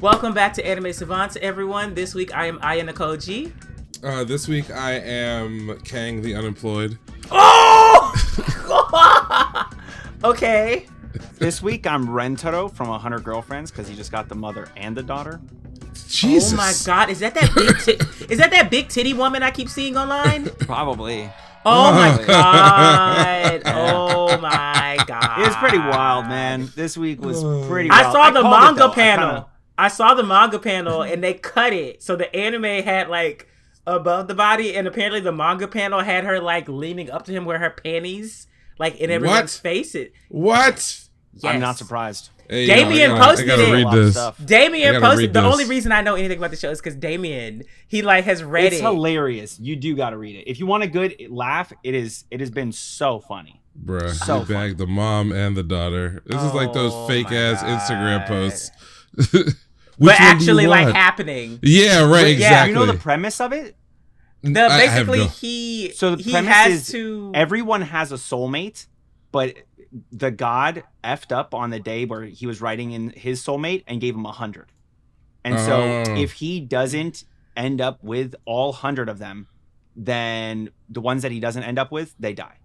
Welcome back to Anime Savants, everyone. This week I am Aya Nakoji. This week I am Kang the Unemployed. Oh! Okay. This week I'm Rentaro from 100 Girlfriends because he just got the mother and the daughter. Jesus. Oh my God! Is that big titty woman I keep seeing online? Probably. Oh my God! Oh my God! It was pretty wild, man. This week was pretty wild. I saw the called manga it, though. panel. I saw the manga panel and they cut it. So the anime had like above the body, and apparently the manga panel had her like leaning up to him where her panties like in everyone's face. What? Yes. I'm not surprised. Hey, Damien posted I gotta it. read this. Damien posted. The this. only reason I know anything about the show is because Damien, he like has read It's it. hilarious. You do got to read it. If you want a good laugh, it has been so funny. Bruh, So he bagged the mom and the daughter. This is like those fake ass Instagram posts. But actually like happening. Yeah, right, exactly. You know the premise of it? Basically, So the he premise has is to. everyone has a soulmate, but the god effed up on the day where he was writing in his soulmate and gave him 100. And so if he doesn't end up with all 100 of them, then the ones that he doesn't end up with, they die.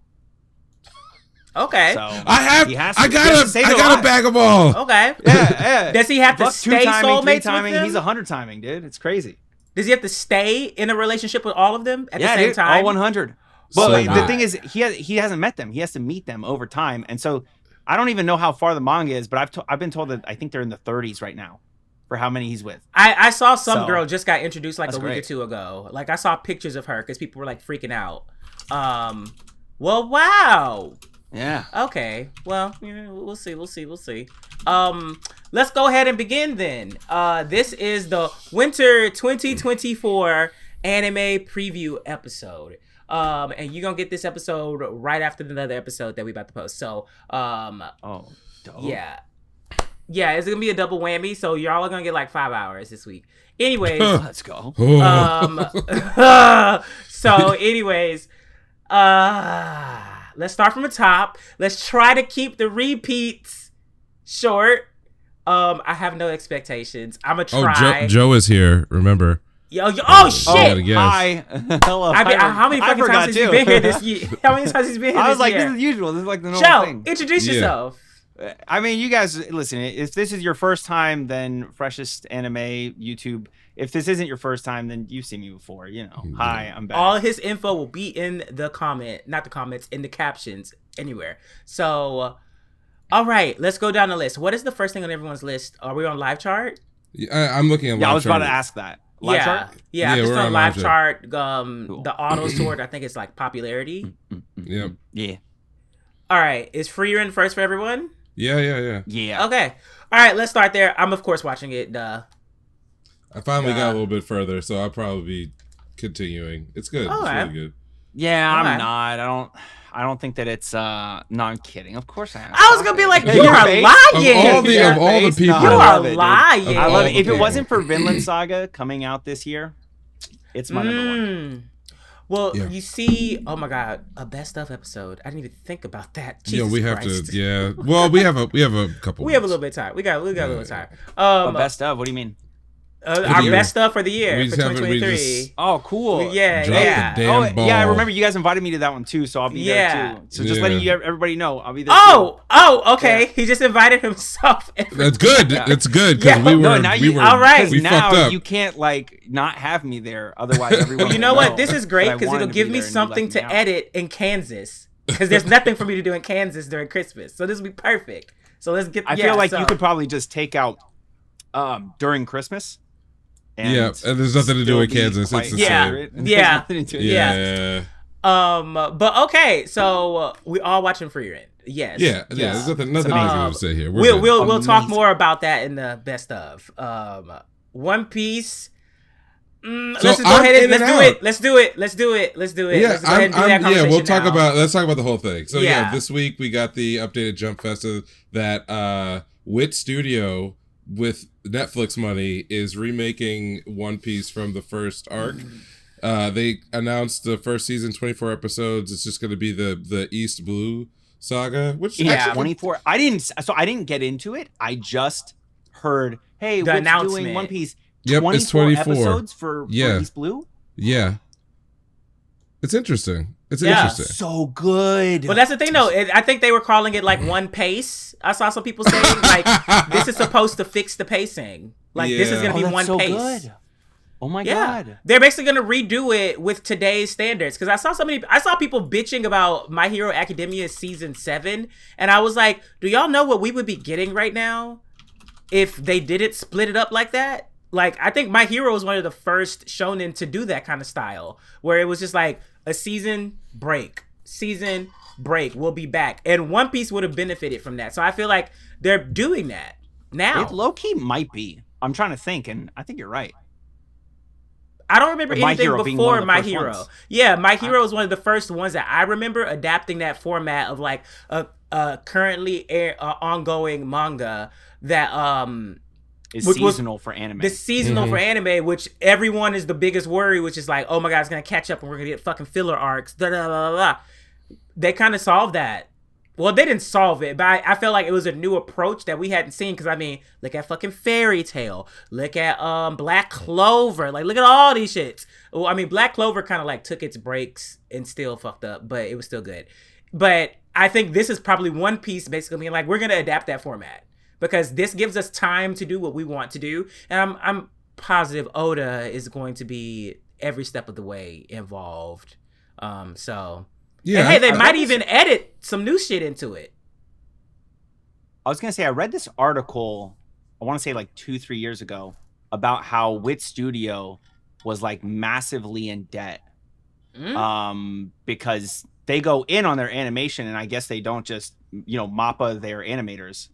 Okay. So I got a bag of all. Okay. Yeah. Does he have to Plus stay soulmates timing, with them? he's 100 timing, dude. It's crazy. Does he have to stay in a relationship with all of them at the same dude, time? all 100. But So the thing is, he hasn't met them. He has to meet them over time. And so I don't even know how far the manga is, but I've been told that I think they're in the 30s right now for how many he's with. I saw some girl just got introduced like a week or great. two ago. Like I saw pictures of her because people were like freaking out. Well, wow. Yeah. Okay. Well, we'll see. Let's go ahead and begin then. This is the Winter 2024 anime preview episode. And you're gonna get this episode right after another episode that we about to post. So, dope. yeah, it's gonna be a double whammy. So y'all are gonna get like 5 hours this week. Anyways, Let's go. Let's start from the top. Let's try to keep the repeats short. I have no expectations. I'm gonna try. Joe is here. Remember? Oh shit! Hi. Hello. I mean, how many fucking times has he been here this year? How many times has he been here I was this like, year? this is usual. This is like the normal Joe, thing. introduce yourself. I mean, you guys, listen, if this is your first time, then Freshest Anime YouTube. If this isn't your first time, then you've seen me before, Hi, I'm back. All his info will be in the in the captions, anywhere. So, all right, let's go down the list. What is the first thing on everyone's list? Are we on live chart? I'm looking at live chart. I was about to ask that. Live chart? Yeah, just we're on on live live chart. Cool. The auto sort, I think it's like popularity. Yep. Yeah. All right, is Freerin first for everyone? Yeah. Yeah. Okay. All right, let's start there. I'm of course watching it. I finally got a little bit further, so I'll probably be continuing. It's good. It's really good. Yeah, Okay. I'm not. I don't think that it's no, I'm kidding. Of course I am. I was gonna be like, Hey, you your are face? lying. Of all the people, You I are love it, dude. lying. I love it. If it Okay. wasn't for Vinland Saga coming out this year, it's my number one. Well, Yeah. you see, oh my God, a best of episode. I didn't even think about that. Jesus We have Christ. to. Yeah. Well, we have a couple. We have a little bit of time. We got a little time. But best of? What do you mean? Our year. best stuff for the year We for just haven't- we 2023. just- Oh, cool. Yeah, Drop yeah. the damn ball. Yeah, I remember you guys invited me to that one too, so I'll be Yeah. there too. So just Yeah. letting everybody know, I'll be there Oh, okay. Yeah. He just invited himself. That's good. Yeah. It's good because Yeah. we were. No, now we you- were. all right. We now fucked up. you can't like not have me there, otherwise everyone. You will know what? know This is great that I because wanted it'll to give be me there and you something left me to out. edit in Kansas. Because there's nothing for me to do in Kansas during Christmas. So this will be perfect. So let's get. I feel like you could probably just take out during Christmas. And there's nothing to do with Kansas. It's the same. There's Yeah. nothing to do. Yeah. But okay. So we all watching Freerin. Yes. Yeah. There's nothing new to say here. We'll talk Amazing. more about that in the best of. One Piece. Let's just go I'm ahead and in and let's do it. Let's do it. Yeah, Let's go ahead and do that conversation we'll talk now. about. Let's talk about the whole thing. So Yeah. this week we got the updated Jump Festa that Wit Studio with Netflix money is remaking One Piece from the first arc. They announced the first season, 24 episodes. It's just going to be the East Blue saga, which Yeah, actually, 24. I didn't get into it. I just heard, hey, The what's announcement. doing One Piece? Yep, it's 24 episodes for East Blue? Yeah. It's interesting. It's Yeah. interesting. So good. Well, that's the thing, though. I think they were calling it like One Pace. I saw some people saying like this is supposed to fix the pacing. Like this is gonna be that's one so pace. Good. Oh my god. They're basically gonna redo it with today's standards. Because I saw people bitching about My Hero Academia season 7, and I was like, do y'all know what we would be getting right now if they didn't split it up like that? Like, I think My Hero was one of the first shonen to do that kind of style, where it was just like a season break, we'll be back. And One Piece would have benefited from that. So I feel like they're doing that now. It low-key might be. I'm trying to think, and I think you're right. I don't remember anything before My Hero. Ones. Yeah, My Hero is one of the first ones that I remember adapting that format of like a currently ongoing manga that is seasonal for anime. The seasonal for anime, which everyone is the biggest worry, which is like, oh my god, it's gonna catch up and we're gonna get fucking filler arcs. Da, da, da, da, da. They kind of solved that. Well, they didn't solve it, but I felt like it was a new approach that we hadn't seen. Because I mean, look at fucking Fairy Tail, look at Black Clover, like look at all these shits. Well, I mean, Black Clover kind of like took its breaks and still fucked up, but it was still good. But I think this is probably One Piece basically being like, we're gonna adapt that format because this gives us time to do what we want to do, and I'm positive Oda is going to be every step of the way involved. So. Yeah, and hey, they might even edit some new shit into it. I was gonna say I read this article, I want to say like 2-3 years ago, about how Wit Studio was like massively in debt, because they go in on their animation, and I guess they don't just MAPPA their animators.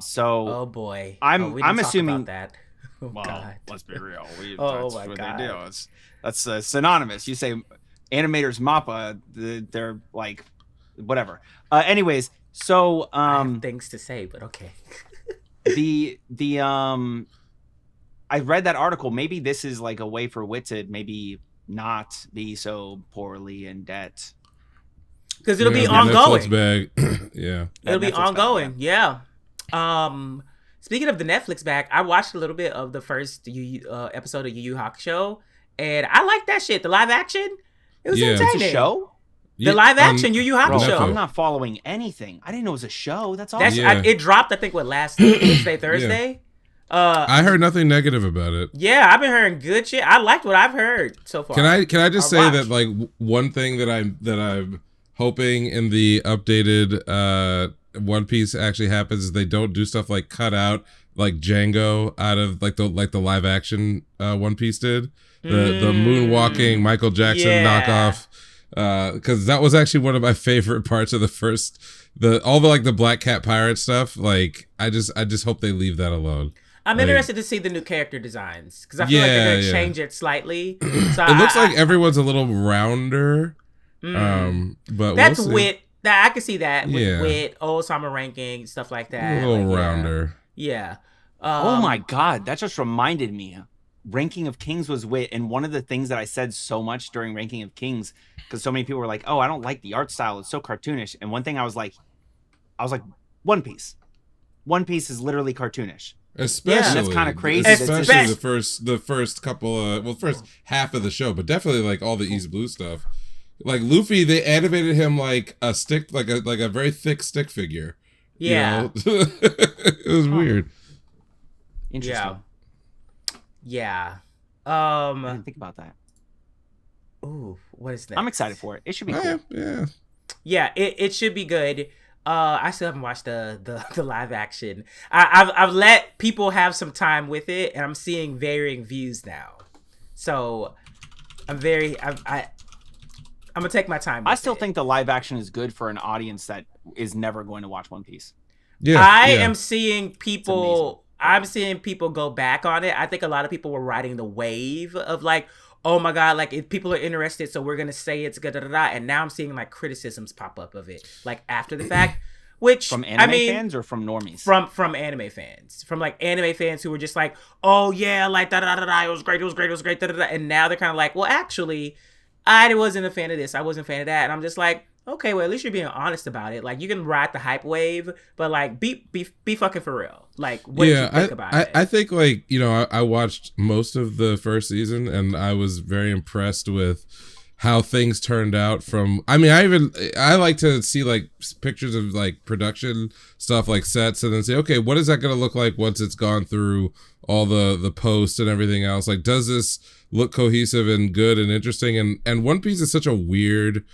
So oh boy, I'm assuming about that. Oh, well, God. Let's be real. That's what God. they do. That's synonymous. You say animators MAPPA, they're like whatever. Anyways, so I have things to say, but okay. I read that article. Maybe this is like a way for Wit to maybe not be so poorly in debt, because it'll be ongoing. Netflix bag. Yeah, it'll be ongoing. Bag, yeah. Speaking of the Netflix bag, I watched a little bit of the first episode of Yu Yu Hakusho, and I like that shit. The live action. It was entertaining. It's a show? The live action Yu Yu Hakusho. I'm not following anything. I didn't know it was a show. That's awesome. It dropped, I think, last Thursday? Yeah. I heard nothing negative about it. Yeah, I've been hearing good shit. I liked what I've heard so far. Can I just say that like one thing that I'm hoping in the updated One Piece actually happens is they don't do stuff like cut out like Django out of like the live action One Piece did. The moonwalking Michael Jackson knockoff, because that was actually one of my favorite parts of the first, all the Black Cat pirate stuff. Like I just hope they leave that alone. I'm interested to see the new character designs because I feel like they're gonna change it slightly. So it looks like everyone's a little rounder, but that's we'll see. Wit. That I can see that with Wit, Ousama ranking, stuff like that. A little rounder. Yeah. Oh my god, that just reminded me. Ranking of Kings was Wit, and one of the things that I said so much during Ranking of Kings, because so many people were like, "Oh, I don't like the art style; it's so cartoonish." And one thing I was like, One Piece. One Piece is literally cartoonish. Especially that's kind of crazy. Especially the first couple first half of the show, but definitely like all the East Blue stuff. Like Luffy, they animated him like a stick, like a very thick stick figure. Yeah, it was weird. Interesting. Yeah. I didn't think about that. Ooh, what is that? I'm excited for it. It should be cool. Yeah, it should be good. I still haven't watched the live action. I've let people have some time with it, and I'm seeing varying views now. So I'm gonna take my time. I still think the live action is good for an audience that is never going to watch One Piece. Yeah, I am seeing people. I'm seeing people go back on it. I think a lot of people were riding the wave of like, oh my god, like if people are interested, so we're gonna say it's good, and now I'm seeing like criticisms pop up of it, like after the fact, which from anime fans or from normies? From anime fans, from like anime fans who were just like, oh yeah, like it was great, and now they're kind of like, well, actually, I wasn't a fan of this, I wasn't a fan of that, and I'm just like, Okay, well, at least you're being honest about it. Like, you can ride the hype wave, but like, be fucking for real. Like, what did you think about it? I think, like, you know, I watched most of the first season, and I was very impressed with how things turned out. From, I mean, I like to see like pictures of like production stuff, like sets, and then say, okay, what is that going to look like once it's gone through all the posts and everything else? Like, does this look cohesive and good and interesting? And One Piece is such a weird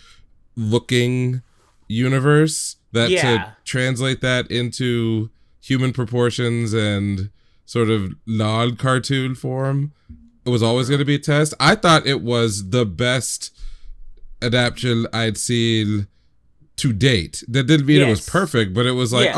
looking universe that to translate that into human proportions and sort of non-cartoon form, it was always going to be a test. I thought it was the best adaptation I'd seen to date. That didn't mean it was perfect, but it was like,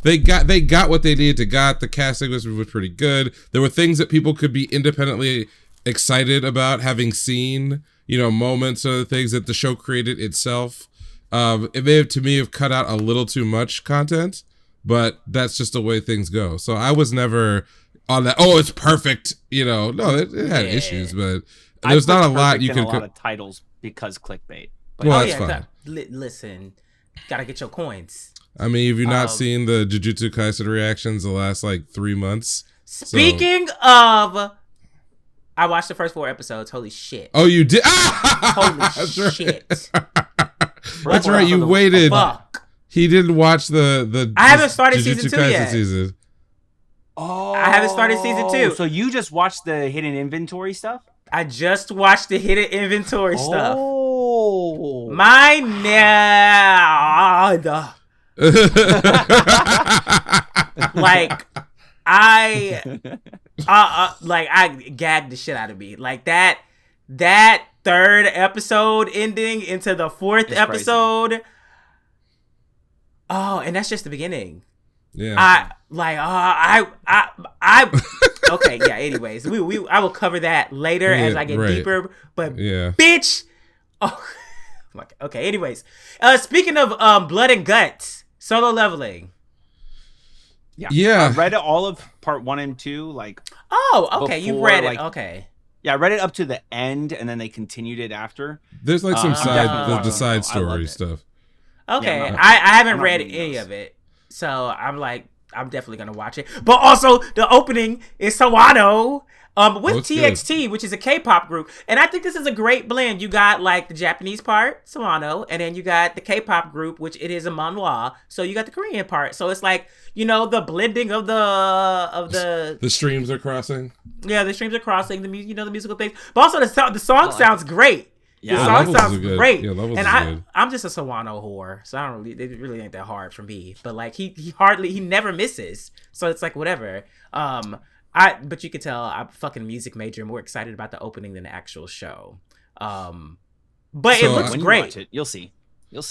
they got what they needed to got. The casting was pretty good. There were things that people could be independently excited about having seen, you know, moments of the things that the show created itself. It may have, to me, have cut out a little too much content, but that's just the way things go. So I was never on that, oh, it's perfect, you know. No, it had issues, but there's not a lot you can. A lot of titles because clickbait. But well, that's fine. Listen, gotta get your coins. I mean, have you not seen the Jujutsu Kaisen reactions the last like 3 months? Speaking of, I watched the first 4 episodes. Holy shit! Oh, you did? Holy shit! That's right. You waited. Fuck. He didn't watch the. I haven't started Jujutsu season 2 Kaisen yet. Season. Oh, I haven't started season 2. So you just watched the hidden inventory stuff? I just watched the hidden inventory stuff. Oh, my now. Like I gagged the shit out of me. Like that 3rd episode ending into the 4th episode. Crazy. Oh, and that's just the beginning. Yeah. Okay, yeah, anyways. I will cover that later as I get deeper. But bitch. Oh, okay, anyways. Speaking of blood and guts, Solo Leveling. Yeah. I read all of part 1 and 2, like. Oh, okay, you read it. Like, okay. Yeah, I read it up to the end, and then they continued it after. There's like some side story stuff. Okay, I haven't read any of it, so I'm definitely gonna watch it. But also, the opening is Sawano with TXT, good. Which is a K-pop group, and I think this is a great blend. You got like the Japanese part, Sawano, and then you got the K-pop group, which it is a manhwa. So you got the Korean part. So it's like, you know, the blending of the streams are crossing. Yeah, the streams are crossing. The music, you know, the musical things, but also the song sounds great. Yeah, the song sounds great. Yeah, and I'm just a Sawano whore, so it really ain't that hard for me. But like he never misses, so it's like whatever. But you can tell I'm fucking music major, more excited about the opening than the actual show. But it looks great. You watch it, you'll see.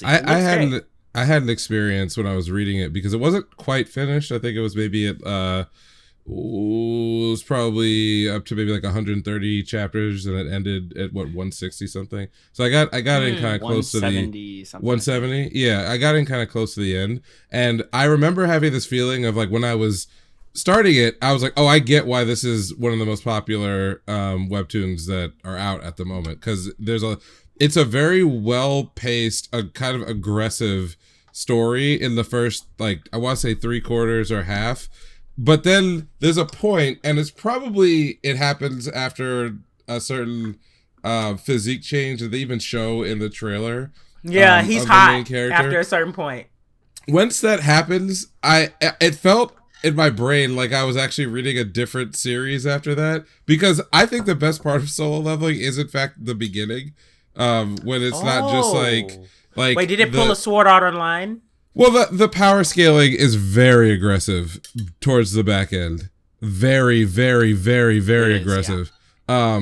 I had an experience when I was reading it because it wasn't quite finished. I think it was maybe at it was probably up to maybe like 130 chapters, and it ended at 160 something. So I got in kind of close to the 170. Yeah, I got in kind of close to the end, and I remember having this feeling of like when I was starting it, I was like, oh, I get why this is one of the most popular webtoons that are out at the moment, because it's a very well paced, a kind of aggressive story in the first, like, I want to say 3/4 or half. But then there's a point, and it happens after a certain physique change that they even show in the trailer. Yeah, he's hot after a certain point. Once that happens, it felt in my brain like I was actually reading a different series after that, because I think the best part of Solo Leveling is in fact the beginning, when it's not just like. Wait, did it pull a Sword Art Online? Well, the power scaling is very aggressive towards the back end. Very, very, very, very aggressive. Yeah.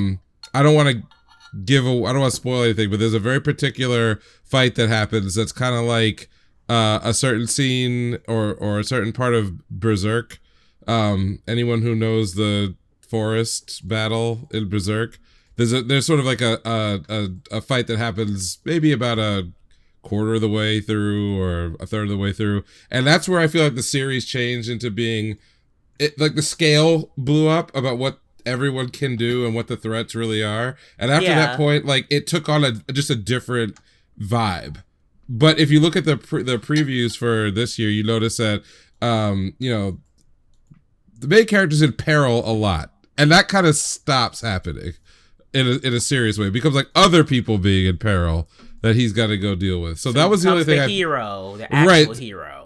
I don't want to spoil anything, but there's a very particular fight that happens that's kind of like a certain scene or a certain part of Berserk. Anyone who knows the forest battle in Berserk, there's sort of like a fight that happens maybe about a quarter of the way through or a third of the way through, and that's where I feel like the series changed into being like the scale blew up about what everyone can do and what the threats really are, and after that point, like, it took on just a different vibe. But if you look at the previews for this year, you notice that the main character's in peril a lot, and that kind of stops happening in a serious way. It becomes like other people being in peril that he's got to go deal with. So that was the only thing. The actual hero.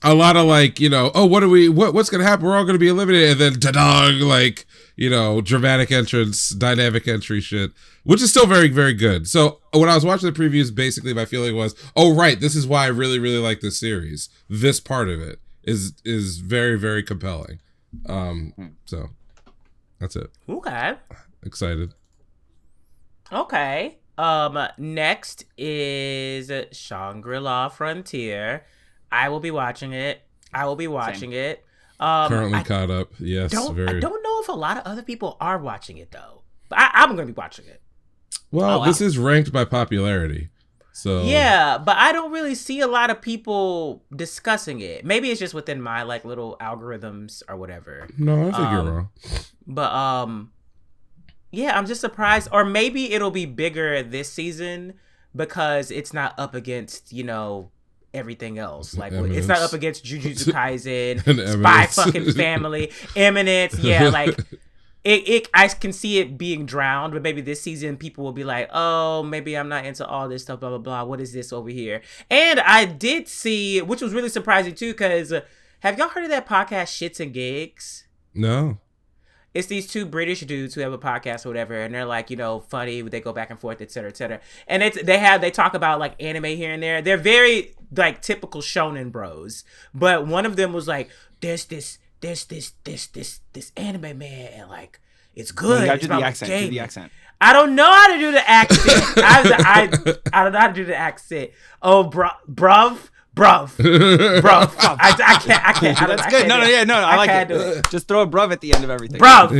A lot of like, what's gonna happen? We're all gonna be eliminated, and then ta-dong, like, dramatic entrance, dynamic entry shit, which is still very, very good. So when I was watching the previews, basically my feeling was, oh right, this is why I really, really like this series. This part of it is very, very compelling. So that's it. Okay. Excited. Okay. Next is Shangri-La Frontier. I will be watching it. Currently caught up. Yes. I don't know if a lot of other people are watching it though. But I'm going to be watching it. Well, this is ranked by popularity. So yeah, but I don't really see a lot of people discussing it. Maybe it's just within my like little algorithms or whatever. No, I think you're wrong. But yeah, I'm just surprised. Or maybe it'll be bigger this season because it's not up against, everything else. Like Eminence. It's not up against Jujutsu Kaisen, Spy fucking Family, Eminence. Yeah, like I can see it being drowned, but maybe this season people will be like, oh, maybe I'm not into all this stuff, blah, blah, blah. What is this over here? And I did see, which was really surprising too, because have y'all heard of that podcast Shits and Gigs? No. It's these two British dudes who have a podcast or whatever, and they're like, funny. They go back and forth, et cetera, et cetera. And they talk about like anime here and there. They're very like typical shonen bros. But one of them was like, there's this anime man, and like it's good. You gotta do the accent. Do the accent. I don't know how to do the accent. I don't know how to do the accent. Oh, bruv. I can't. That's good. No, I like it. Just throw a bruv at the end of everything. Bruv.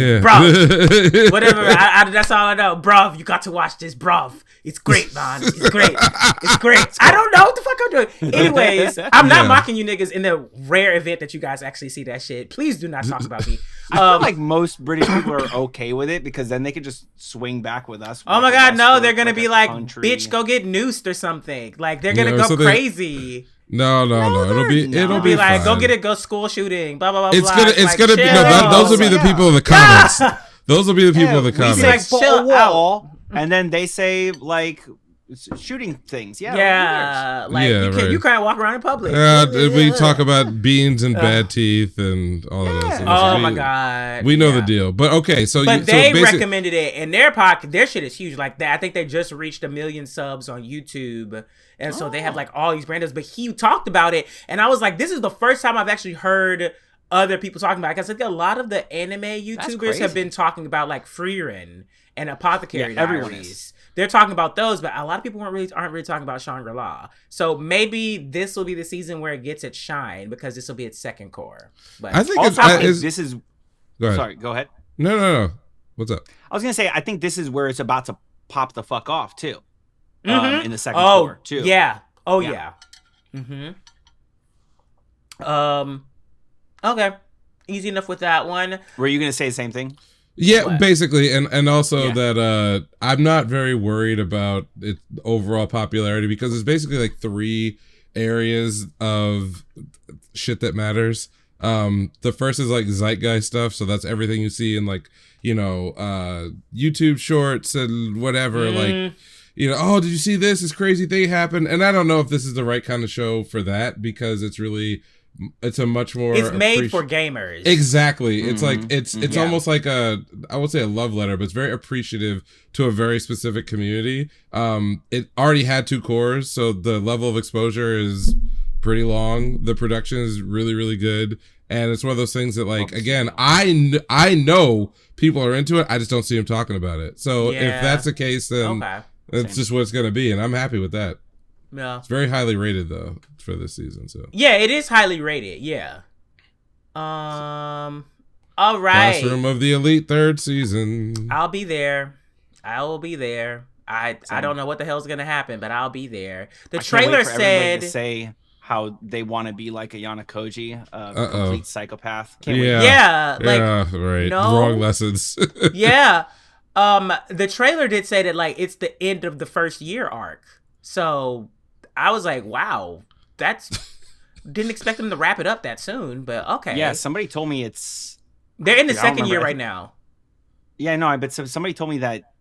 Whatever. That's all I know. Bruv, you got to watch this, bruv. It's great, man. It's great. I don't know what the fuck I'm doing. Anyways, I'm not mocking you niggas in the rare event that you guys actually see that shit. Please do not talk about me. I feel like most British people are okay with it because then they could just swing back with us. Oh my god, no. They're going to be like, bitch, go get noosed or something. Like, they're going to go crazy. No. It'll be like, fine. go school shooting, blah, blah, blah, It's blah. gonna be, those will be the people in the comments. Those will be the people in the comments. Like, chill out. And then they say, like, shooting things. Yeah. You can't walk around in public. We talk about beans and bad teeth and all of this. Oh my god. We know the deal. But okay, they recommended it, and their shit is huge. Like that, I think they just reached 1 million subs on YouTube, and so they have like all these brands. But he talked about it, and I was like, this is the first time I've actually heard other people talking about it. Because I think a lot of the anime YouTubers have been talking about like Freerin and Apothecary Diaries. They're talking about those, but a lot of people aren't really talking about Shangri-La. So maybe this will be the season where it gets its shine because this will be its second core. But I think this is. Go ahead. Sorry, go ahead. No. What's up? I was gonna say I think this is where it's about to pop the fuck off too. In the second core too. Yeah. Oh yeah. Mm-hmm. Okay. Easy enough with that one. Were you gonna say the same thing? Yeah, basically, and also that I'm not very worried about its overall popularity because there's basically like 3 areas of shit that matters. The first is like zeitgeist stuff, so that's everything you see in like YouTube shorts and whatever. Like, oh, did you see this? This crazy thing happened, and I don't know if this is the right kind of show for that because it's a much more made for gamers. Exactly. It's like it's almost like I would say a love letter, but it's very appreciative to a very specific community. It already had 2 cores, so the level of exposure is pretty long. The production is really, really good, and it's one of those things that like again, I know people are into it. I just don't see them talking about it. So if that's the case, then that's just what it's gonna be, and I'm happy with that. Yeah. It's very highly rated though for this season. So yeah, it is highly rated. Yeah. All right. Classroom of the Elite 3rd season. I'll be there. I will be there. I don't know what the hell's gonna happen, but I'll be there. The trailer said to say how they want to be like a Yanakoji, a complete psychopath. Yeah. Like, right. No. Wrong lessons. Yeah. The trailer did say that like it's the end of the first year arc. So I was like, wow, didn't expect them to wrap it up that soon, but okay. Yeah, somebody told me they're in the second year right now. Yeah, no, but somebody told me that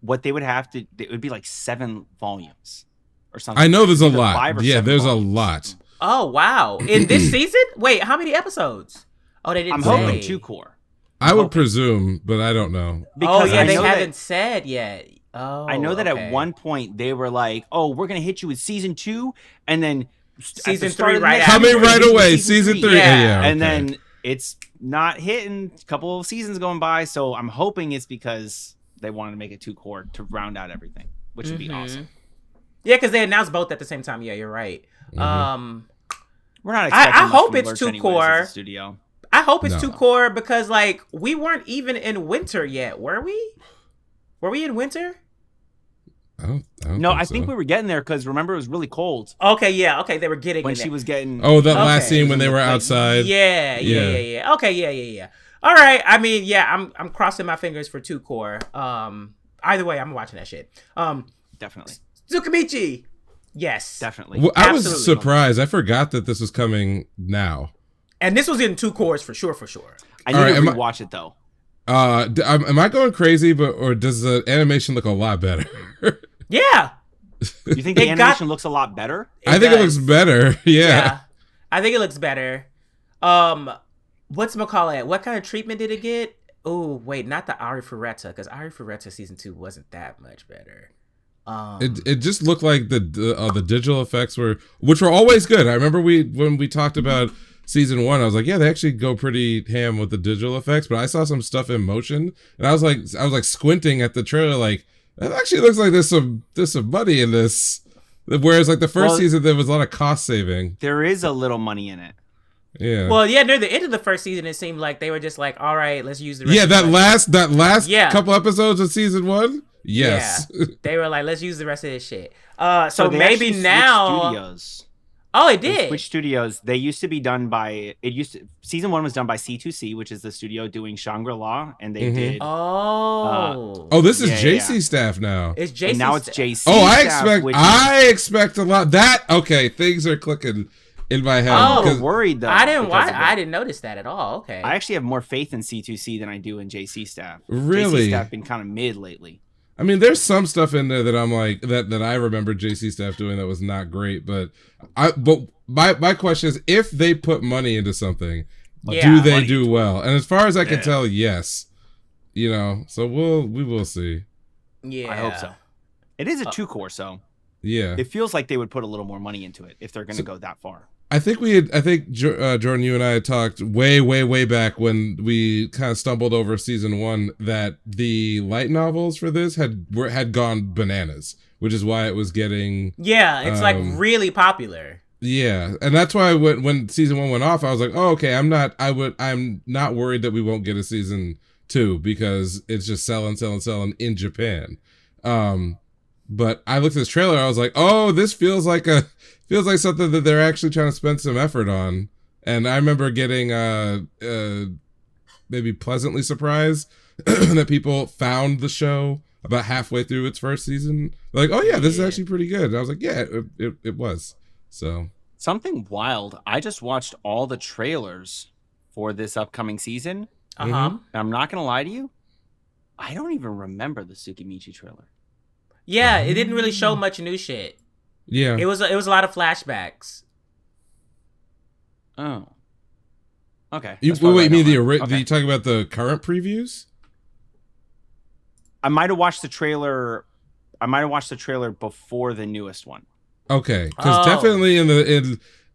what they would have to, it would be like 7 volumes or something. I know there's a lot. Yeah, there's volumes. A lot. Oh, wow. In this season? Wait, how many episodes? Oh, they didn't say. I'm hoping 2 core. I would presume, but I don't know. Because they haven't said yet. Oh, I know that at one point they were like, "Oh, we're gonna hit you with season 2, and then season 3 right after. Coming right away, season 3. Yeah, and then it's not hitting. A couple of seasons going by, so I'm hoping it's because they wanted to make it 2 core to round out everything, which would be awesome. Yeah, because they announced both at the same time. Yeah, you're right. We're not expecting. I hope it's 2 core. Studio. I hope it's 2 core because like we weren't even in winter yet, were we? Were we in winter? I think we were getting there because remember it was really cold. Okay, yeah, okay, they were getting when she was getting. Oh, that last scene when they were outside. Yeah. Okay, yeah. All right, I mean, yeah, I'm crossing my fingers for 2 core. Either way, I'm watching that shit. Definitely. Tsukimichi. Yes, definitely. Well, I was surprised. I forgot that this was coming now. And this was in 2 cores for sure. I need to rewatch it though. Am I going crazy? Or does the animation look a lot better? Yeah. You think the animation looks a lot better? I think it looks better. Yeah. I think it looks better. Whatchamacallit? What kind of treatment did it get? Oh, wait, not the Ari Fureta, because Ari Fureta season 2 wasn't that much better. It just looked like the digital effects which were always good. I remember when we talked about season 1, I was like, yeah, they actually go pretty ham with the digital effects, but I saw some stuff in motion and I was like squinting at the trailer like, that actually looks like there's some money in this. Whereas like the first season there was a lot of cost saving. There is a little money in it. Yeah. Well, yeah, near the end of the first season it seemed like they were just like, all right, let's use the rest of the that last yeah. couple episodes of season 1. Yes. Yeah. They were like, let's use the rest of this shit. So maybe now studios. Oh, it did. Switch studios. They used to be done by season 1 was done by C2C, which is the studio doing Shangri-La, and they did. This is JC staff now. It's JC. And now it's JC. Oh, I expect a lot. Things are clicking in my head. I'm worried though. I didn't notice that at all. Okay. I actually have more faith in C2C than I do in JC staff. Really? JC staff been kind of mid lately. I mean, there's some stuff in there that I'm like that I remember JC staff doing that was not great, but my question is, if they put money into something, do they do well? And as far as I can tell, yes. So we will see. Yeah, I hope so. It is a 2 core, so yeah, it feels like they would put a little more money into it if they're going to go that far. I think Jordan, you and I had talked way back when we kind of stumbled over season 1 that the light novels for this had gone bananas, which is why it was getting it's like really popular. Yeah, and that's why when season 1 went off, I was like, oh, okay, I'm not worried that we won't get a season 2 because it's just selling in Japan. But I looked at this trailer, I was like, oh, this feels like something that they're actually trying to spend some effort on. And I remember getting maybe pleasantly surprised that people found the show about halfway through its first season. They're like, oh yeah, this is actually pretty good. And I was like, yeah, it was. So something wild. I just watched all the trailers for this upcoming season. And I'm not gonna lie to you, I don't even remember the Tsukimichi trailer. Yeah, it didn't really show much new shit. Yeah, it was a lot of flashbacks. Oh, okay. You talking about the current previews? I might have watched the trailer. Before the newest one. Okay, because definitely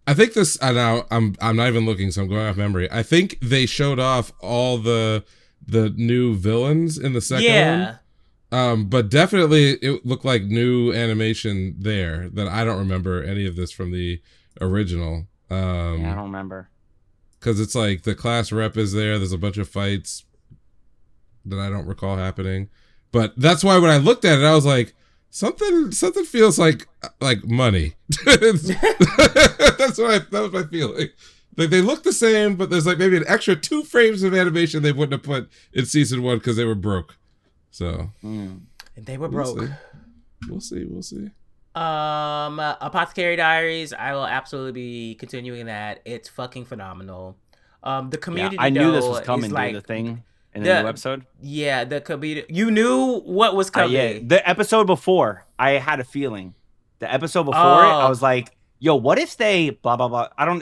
I think this. I know I'm not even looking, so I'm going off memory. I think they showed off all the new villains in the second one. But definitely it looked like new animation there that I don't remember any of this from the original. I don't remember. Because it's like the class rep is there. There's a bunch of fights that I don't recall happening. But that's why when I looked at it, I was like, something feels like money. That was my feeling. Like they look the same, but there's like maybe an extra 2 frames of animation they wouldn't have put in season 1 because they were broke. So and they were broke. We'll see. Apothecary Diaries. I will absolutely be continuing that. It's fucking phenomenal. The community. I knew this though, was coming. is like The thing in the new episode. Yeah, the community. You knew what was coming. Yeah, the episode before, I had a feeling. The episode before it, I was like, "Yo, what if they blah blah blah?" I don't.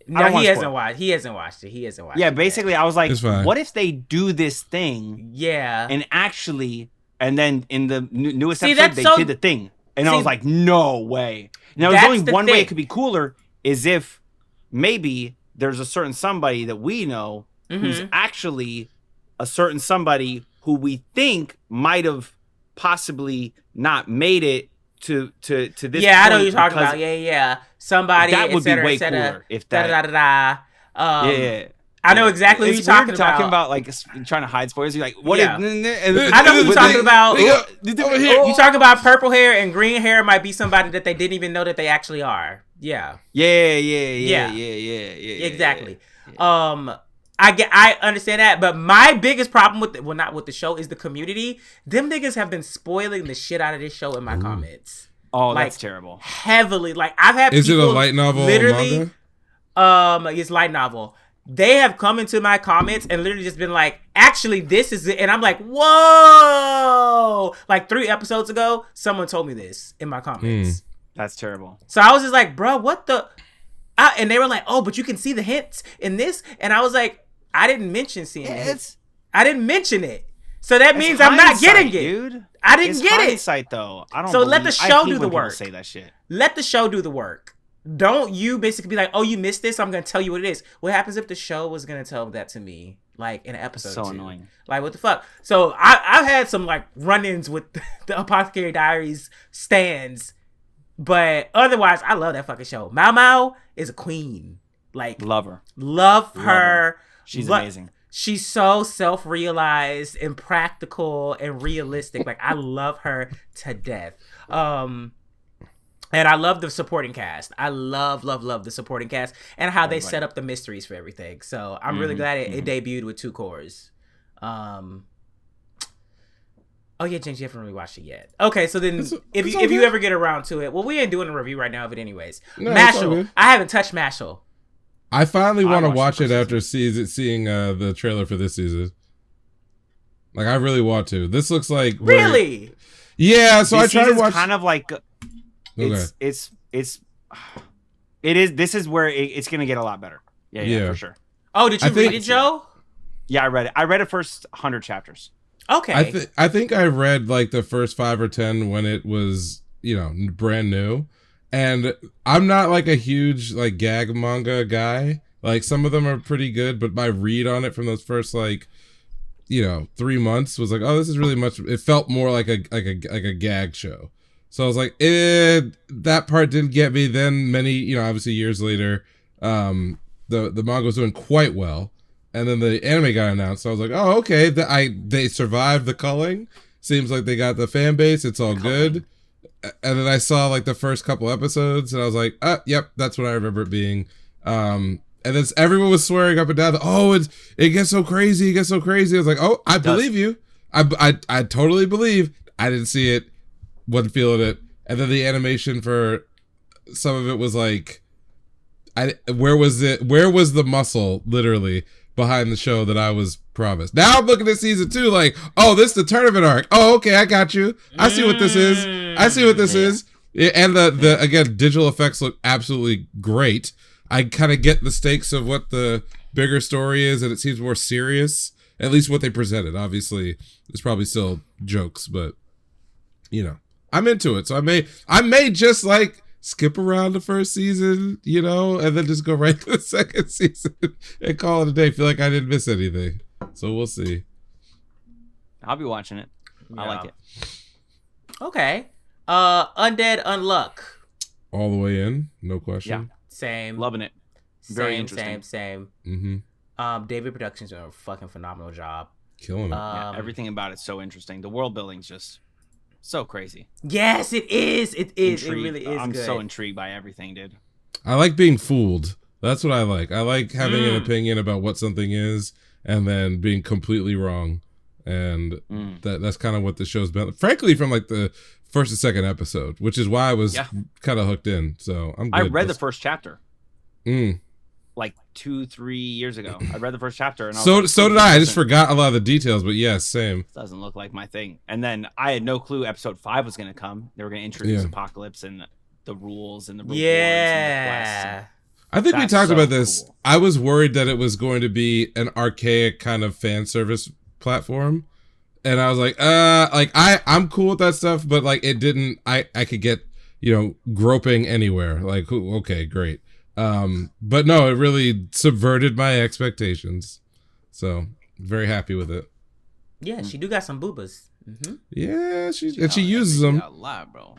No, he hasn't watched. He hasn't watched it. Yeah, basically, I was like, It's fine. "What if they do this thing?" Yeah, and actually, and then in the newest See, episode, that's they did the thing, and I was like, "No way!" Now, there's That's only the one way thing. it could be cooler: is if maybe there's a certain somebody that we know who's actually a certain somebody who we think might have possibly not made it to this. Yeah, I know point what you're talking because about. Yeah. Somebody that would be way cetera, cooler if that. Yeah. I know exactly what It's you're weird talking about like trying to hide spoilers. You're like, what? Yeah. If, I know what you're talking about. Over here. You talk about purple hair and green hair might be somebody that they didn't even know that they actually are. Yeah. Yeah. Exactly. I understand that, but my biggest problem with not with the show is the community. Them niggas have been spoiling the shit out of this show in my comments. Oh, like, that's terrible. Heavily. Like I've had Is it people a light novel? Literally, Manga? it's light novel. They have come into my comments and literally just been like, actually, this is it. And I'm like, whoa! Like 3 episodes ago, someone told me this in my comments. That's terrible. So I was just like, bro, what the? And they were like, oh, but you can see the hints in this. And I was like, I didn't mention seeing it. I didn't mention it. So that means I'm not getting it. Dude. I didn't get it. Hindsight, though. I don't So let the show do the when work. people say that shit. Let the show do the work. Don't you basically be like, oh, you missed this? I'm going to tell you what it is. What happens if the show was going to tell that to me, like, in an episode So 2? annoying. Like, what the fuck? So I've had some, like, run-ins with the Apothecary Diaries stands. But otherwise, I love that fucking show. Mao Mao is a queen. Like, Love her. Love her. She's amazing. She's so self-realized and practical and realistic. Like, I love her to death. And I love the supporting cast. I love the supporting cast and how they set up the mysteries for everything. So I'm really glad it debuted with 2 cores. Oh yeah, James, you haven't really watched it yet. Okay, so then if you ever get around to it, well, we ain't doing a review right now of it anyways. No, Mashal, I haven't touched Mashal. I finally want to watch it after seeing the trailer for this season. Like, I really want to. This looks like really. Yeah, so this I tried to watch. Kind of like it is. This is where it's gonna get a lot better. Yeah, for sure. Oh, did you read it, Joe? Yeah, I read it. I read the first 100 chapters. Okay. I think I read like the first 5 or 10 when it was, brand new. And I'm not like a huge like gag manga guy. Like some of them are pretty good, but my read on it from those first 3 months was like, oh, this is really much. It felt more like a gag show. So I was like, that part didn't get me. Then many, obviously years later, the manga was doing quite well. And then the anime got announced. So I was like, oh, okay. They survived the culling. Seems like they got the fan base. It's all good. And then I saw like the first couple episodes and I was like, yep, that's what I remember it being. And then everyone was swearing up and down, it gets so crazy. It gets so crazy. I was like, oh, I believe you. I totally believe. I didn't see it. Wasn't feeling it. And then the animation for some of it was like, where was the muscle literally behind the show that I was promised? Now I'm looking at season 2 like, oh, this is the tournament arc. Oh, okay, I got you. I see what this is. Yeah, and the again, digital effects look absolutely great. I kind of get the stakes of what the bigger story is, and it seems more serious. At least what they presented. Obviously, there's probably still jokes, but I'm into it. So I may just like skip around the first season, and then just go right to the second season and call it a day. Feel like I didn't miss anything. So we'll see. I'll be watching it. I like it. Okay. Undead Unluck. All the way in, no question. Yeah. Same. Loving it. Very interesting. Same. Mm-hmm. David Productions doing a fucking phenomenal job. Killing it. Yeah, everything about it's so interesting. The world building's just so crazy. Yes, it is. It is. Intrigued. It really is. I'm good. so intrigued by everything, dude. I like being fooled. That's what I like. I like having an opinion about what something is and then being completely wrong. and that's kind of what the show's been. Frankly, from like the first and second episode, which is why I was kind of hooked in. So I'm good. I read the first chapter. Like 2-3 years ago. I read the first chapter and so did I. I just forgot a lot of the details, but yes, same. Doesn't look like my thing. And then I had no clue episode 5 was going to come. They were going to introduce Apocalypse and the rules and the rewards and the quests. I think we talked about this. Cool. I was worried that it was going to be an archaic kind of fan service platform. And I was like, I'm cool with that stuff, but like it didn't I could get, groping anywhere. Like, okay, great. But no, it really subverted my expectations. So very happy with it. Yeah, she do got some boobas. Yeah, she uses them. A lot, bro.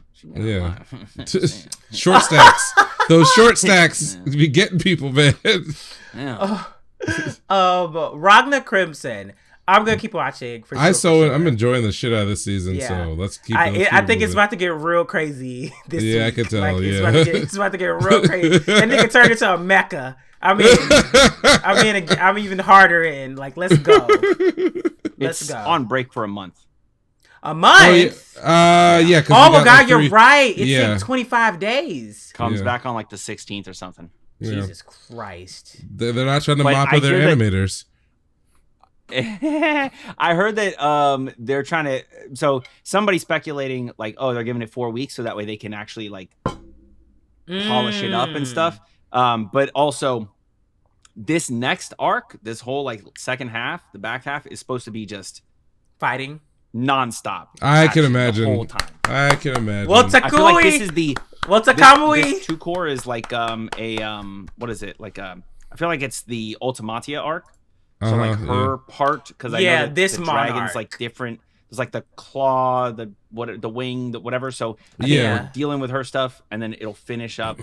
Short stacks. Those short stacks be getting people, man. Ragna Crimson. I'm gonna keep watching. I'm enjoying the shit out of this season. Yeah. So let's keep. I think it's about to get real crazy this week. I can tell. Like, it's about to get real crazy. That nigga turned into a mecha. I'm even harder in. Like, let's go. Let's go. On break for a month. A month? Yeah. Oh my God, you're right. It's in 25 days. Comes back on like the 16th or something. Jesus Christ. They're not trying to mop with their animators. I heard that they're trying to. So somebody's speculating like, oh, they're giving it 4 weeks so that way they can actually like polish it up and stuff. But also, this next arc, this whole like second half, the back half is supposed to be just fighting nonstop. I can imagine the whole time. I can imagine. I feel like this is the Kamui. This ChuChu is like what is it like I feel like it's the Ultimatia arc. So like her part, because I know that this the dragon's like different. There's like the claw, the wing, the whatever. So I think we're dealing with her stuff, and then it'll finish up.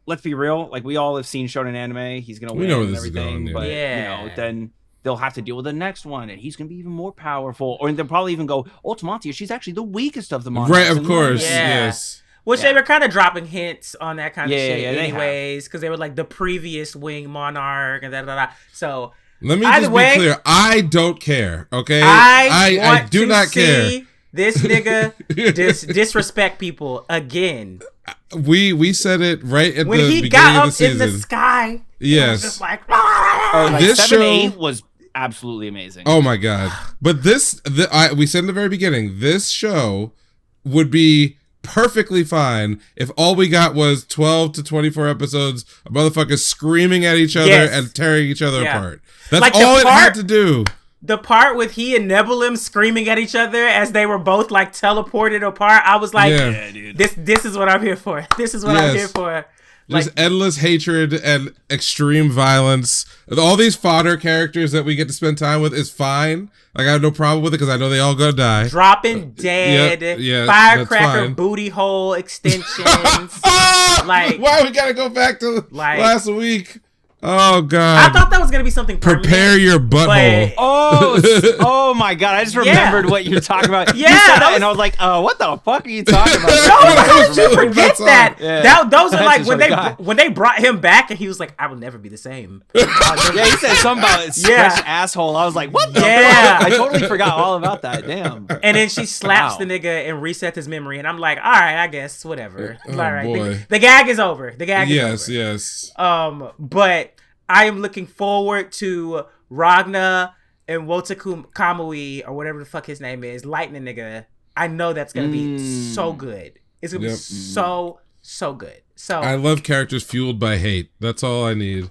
Let's be real, like we all have seen shonen anime. He's gonna win and everything, but then they'll have to deal with the next one, and he's gonna be even more powerful. Or they'll probably even go, Ultimatia, she's actually the weakest of the monsters. Right, of course, yes. Which they were kind of dropping hints on that kind of shit, anyways, because they were like the previous wing monarch and da. So. Let me just be clear. I don't care, okay? I do not care. This nigga disrespect people again. We said it right at when the beginning of the season. When he got up in the sky, yes. it was just like this 7-8 was absolutely amazing. Oh my God. But we said in the very beginning, this show would be perfectly fine if all we got was 12 to 24 episodes of motherfuckers screaming at each other and tearing each other apart. That's like all it had to do. The part with he and Nebulum screaming at each other as they were both like teleported apart, I was like, dude. This is what I'm here for. This is what I'm here for. Just endless hatred and extreme violence. All these fodder characters that we get to spend time with is fine. Like, I have no problem with it because I know they all gonna die. Dropping dead, firecracker booty hole extensions. Like, why we gotta go back to last week? Oh God! I thought that was gonna be something permanent. Prepare your butthole. Oh my God! I just remembered what you're talking about. Yeah, you said that and I was like, what the fuck are you talking about? How did you forget that? Yeah. Those are like when they brought him back and he was like, I will never be the same. He said something about stretched asshole. I was like, what the fuck? I totally forgot all about that. Damn. And then she slaps the nigga and resets his memory, and I'm like, all right, I guess whatever. All right, the gag is over. The gag is over. Yes. But I am looking forward to Ragna and Wotaku Kamui, or whatever the fuck his name is, Lightning nigga. I know that's gonna be so good. It's gonna be so good. So I love characters fueled by hate. That's all I need.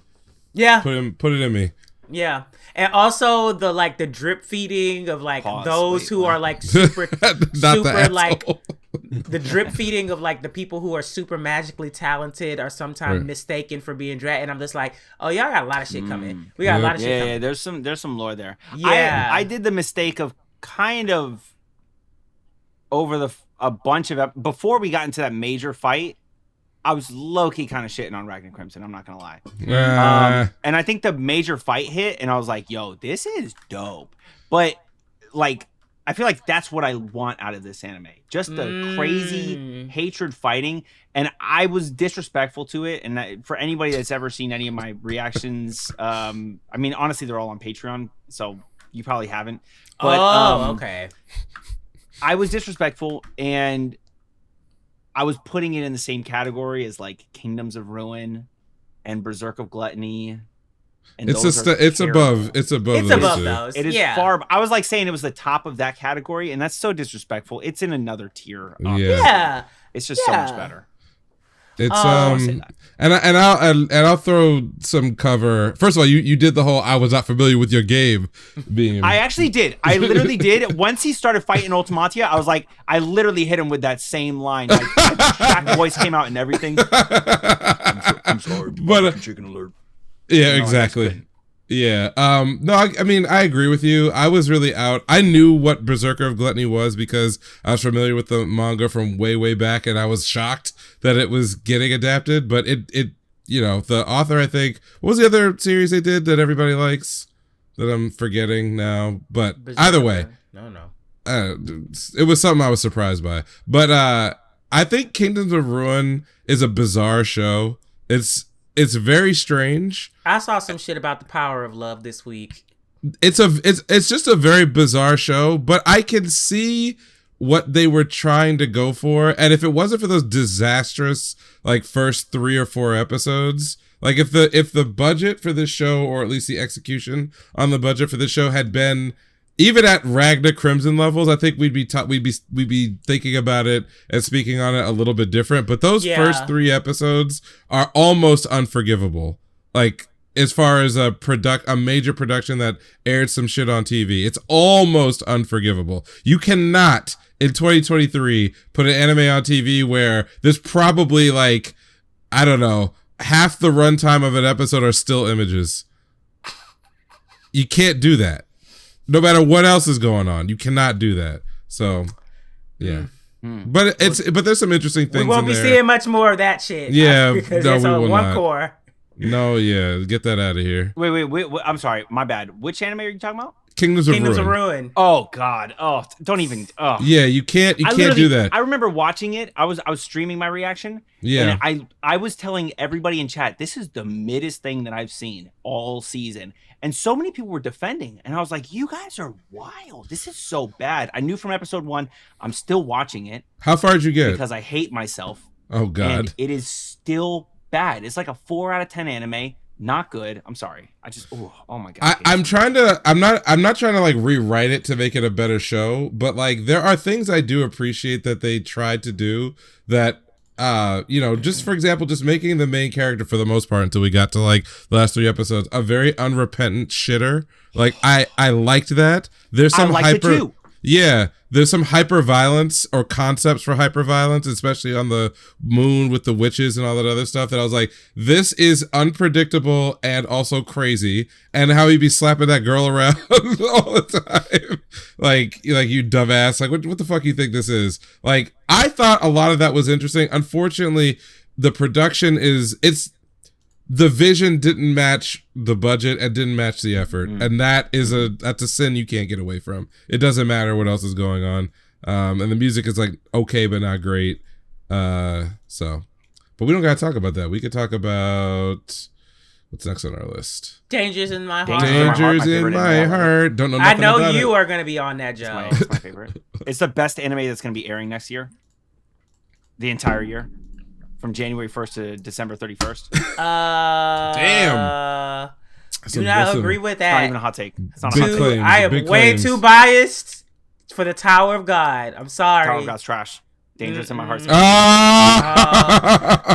Yeah. Put it in me. Yeah. And also the drip feeding of like those who are like super like the drip feeding of like the people who are super magically talented are sometimes mistaken for being dragon. And I'm just like, oh, y'all got a lot of shit coming. We got a lot of shit coming. Yeah, there's some lore there. Yeah. I did the mistake of kind of over a bunch of before we got into that major fight. I was low-key kind of shitting on Ragnar Crimson, I'm not going to lie. And I think the major fight hit, and I was like, yo, this is dope. But, like, I feel like that's what I want out of this anime. Just the crazy hatred fighting. And I was disrespectful to it. And for anybody that's ever seen any of my reactions, I mean, honestly, they're all on Patreon. So you probably haven't. But okay. I was disrespectful, and I was putting it in the same category as like Kingdoms of Ruin and Berserk of Gluttony. And it's above. It's above those. It is far. I was like saying it was the top of that category, and that's so disrespectful. It's in another tier. Yeah. It's just so much better. It's and I'll throw some cover. First of all, you did the whole I was not familiar with your game being. I actually did. I literally did. Once he started fighting Ultimatia, I was like, I literally hit him with that same line. Like, Shaq voice came out and everything. I'm sorry, but chicken alert. Yeah, exactly. Yeah. No, I mean, I agree with you. I was really out. I knew what Berserker of Gluttony was because I was familiar with the manga from way, way back, and I was shocked that it was getting adapted. But it, the author, I think, what was the other series they did that everybody likes that I'm forgetting now? But Berserker. Either way, no. It was something I was surprised by. But I think Kingdoms of Ruin is a bizarre show. It's very strange. I saw some shit about the power of love this week. It's just a very bizarre show, but I can see what they were trying to go for. And if it wasn't for those disastrous like first 3 or 4 episodes, like if the budget for this show, or at least the execution on the budget for this show, had been even at Ragna Crimson levels, I think we'd be thinking about it and speaking on it a little bit different. But those first 3 episodes are almost unforgivable. Like, as far as a major production that aired some shit on TV, it's almost unforgivable. You cannot in 2023 put an anime on TV where there's probably like, I don't know, half the runtime of an episode are still images. You can't do that. No matter what else is going on, you cannot do that. So, yeah. But there's some interesting things. We won't be seeing much more of that shit. Yeah, because no, it's we on will one not. core. No, yeah, get that out of here. Wait, I'm sorry, my bad. Which anime are you talking about? Kingdoms of Ruin. Oh God. Oh, don't even. Oh. Yeah, you can't do that. I remember watching it. I was streaming my reaction. Yeah. And I was telling everybody in chat, this is the middest thing that I've seen all season. And so many people were defending. And I was like, you guys are wild. This is so bad. I knew from episode 1, I'm still watching it. How far did you get? Because I hate myself. Oh God. And it is still bad. It's like a 4 out of 10 anime. Not good. I'm sorry. Oh my God. I'm not trying to like rewrite it to make it a better show, but like there are things I do appreciate that they tried to do that just for example, just making the main character for the most part until we got to like the last 3 episodes, a very unrepentant shitter. Like I liked that. There's some there's some hyper violence or concepts for hyper violence, especially on the moon with the witches and all that other stuff, that I was like, this is unpredictable and also crazy. And how he'd be slapping that girl around all the time. Like you dumbass. Like, what the fuck you think this is? Like, I thought a lot of that was interesting. Unfortunately, the production the vision didn't match the budget and didn't match the effort. And that's a sin you can't get away from. It doesn't matter what else is going on. And the music is like okay, but not great. But we don't gotta talk about that. We could talk about what's next on our list. Dangers in My Heart. Dangers in My Heart. Don't know nothing about it. I know you are gonna be on that, Joe. It's my favorite. It's the best anime that's gonna be airing next year. The entire year. From January 1st to December 31st. Damn. Do not agree with that. It's not even a hot take. It's not a hot take. I am way too biased for the Tower of God. I'm sorry. Tower of God's trash. Dangerous in My Heart.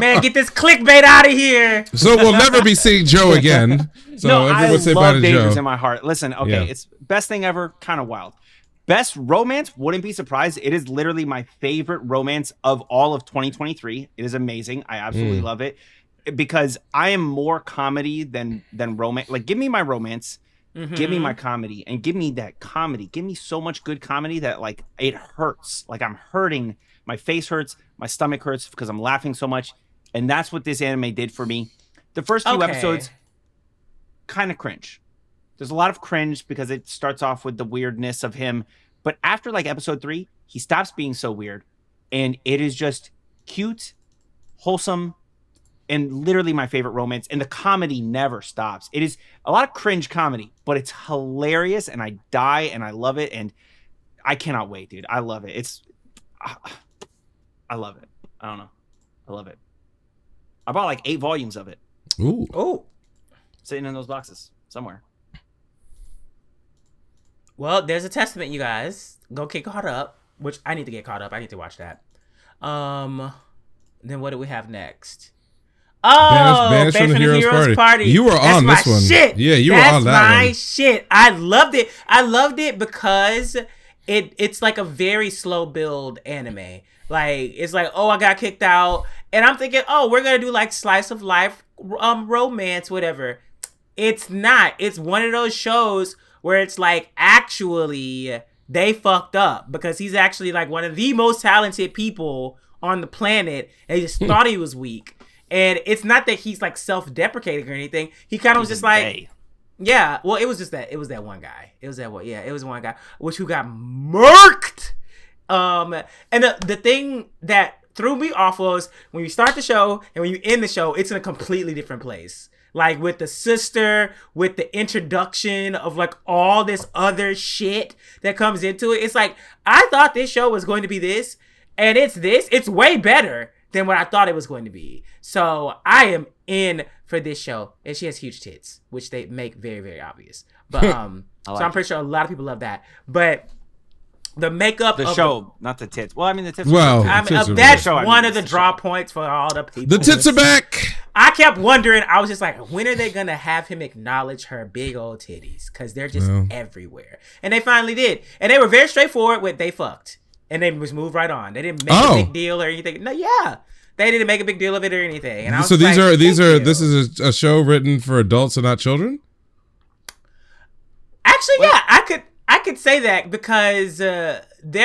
Man, get this clickbait out of here. So we'll never be seeing Joe again. So no, everyone say bye to Dangerous Joe. in My Heart. Listen, okay, It's best thing ever, kind of wild. Best romance, wouldn't be surprised. It is literally my favorite romance of all of 2023. It is amazing. I absolutely love it because I am more comedy than romance. Like, give me my romance, give me my comedy, and give me that comedy. Give me so much good comedy that like it hurts. Like I'm hurting. My face hurts. My stomach hurts because I'm laughing so much. And that's what this anime did for me. The first few episodes, kind of cringe. There's a lot of cringe because it starts off with the weirdness of him. But after like episode 3, he stops being so weird. And it is just cute, wholesome, and literally my favorite romance. And the comedy never stops. It is a lot of cringe comedy, but it's hilarious, and I die and I love it, and I cannot wait, dude. I love it. I love it. I don't know. I love it. I bought like 8 volumes of it. Ooh. Oh. Sitting in those boxes somewhere. Well, there's a testament, you guys. Go get caught up, which I need to get caught up. I need to watch that. Then what do we have next? Oh, Banished from the Heroes Party. You were on this one. Shit. Yeah, you were on that one. That's my shit. I loved it. I loved it because it's like a very slow build anime. Like, it's like, oh, I got kicked out. And I'm thinking, oh, we're going to do like slice of life, romance, whatever. It's not. It's one of those shows where it's like, actually, they fucked up because he's actually like one of the most talented people on the planet, and he just thought he was weak. And it's not that he's like self-deprecating or anything. He kind of was just like, yeah. Well, it was just that. It was that one guy. It was that one. Yeah, it was one guy who got murked. And the thing that threw me off was when you start the show and when you end the show, it's in a completely different place. Like with the sister, with the introduction of like all this other shit that comes into it. It's like, I thought this show was going to be this, and it's this. It's way better than what I thought it was going to be. So I am in for this show. And she has huge tits, which they make very, very obvious. But so I'm pretty sure a lot of people love that. But the makeup the of show, not the tits. Well, I mean the tits. Well, that's one of the draw points for all the people. The tits are back. I kept wondering. I was just like, when are they gonna have him acknowledge her big old titties? Because they're just everywhere. And they finally did. And they were very straightforward with they fucked, and they just moved right on. They didn't make a big deal or anything. No, yeah, they didn't make a big deal of it or anything. And I was so these like, this is a show written for adults and not children. Actually, yeah, I could say that because there's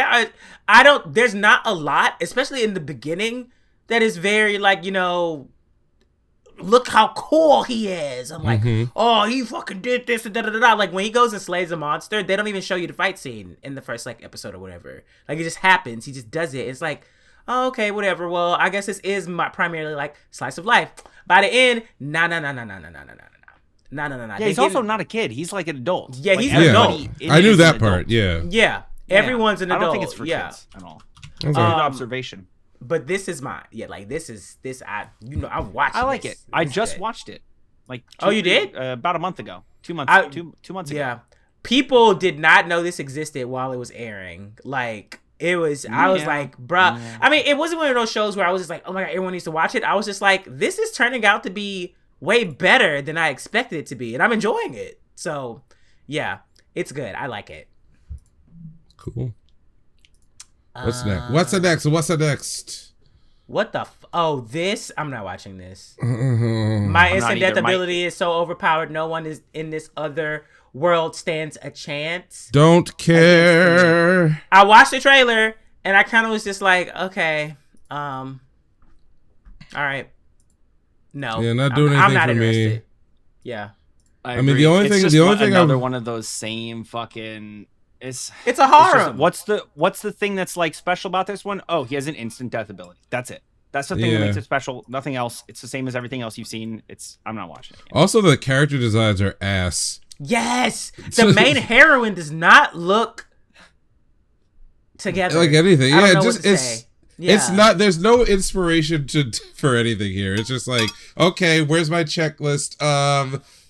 not a lot, especially in the beginning, that is very like, you know, look how cool he is. I'm like, oh, he fucking did this and da-da-da-da. Like when he goes and slays a monster, they don't even show you the fight scene in the first like episode or whatever. Like it just happens. He just does it. It's like, oh, okay, whatever. Well, I guess this is primarily like slice of life. By the end, no. Yeah, he's also not a kid. He's like an adult. Yeah, like, he's an adult. I knew that part. Yeah. Yeah. Everyone's an adult. I don't think it's for kids at all. Okay. Good observation. But this is mine. Yeah, like this. I'm watching. I like it. I just watched it. Like you did? About a month ago. 2 months. Two months ago. Yeah. People did not know this existed while it was airing. Like it was. I was like, bruh. Yeah. I mean, it wasn't one of those shows where I was just like, oh my god, everyone needs to watch it. I was just like, this is turning out to be way better than I expected it to be, and I'm enjoying it. So, yeah, it's good. I like it. Cool. What's next? What's the next? What the? This? I'm not watching this. My instant death ability is so overpowered. No one is in this other world stands a chance. Don't care. I watched the trailer and I kind of was just like, okay, all right. No. Yeah, not doing anything I'm not for interested. me. Yeah. I mean, the only thing another one of those same fucking. It's a horror. What's the thing that's like special about this one? Oh, he has an instant death ability. That's it. That's the thing that makes it special. Nothing else. It's the same as everything else you've seen. I'm not watching it. Also, the character designs are ass. Yes, the main heroine does not look together like anything. I don't know just what to say. Yeah. It's not. There's no inspiration for anything here. It's just like, okay, where's my checklist?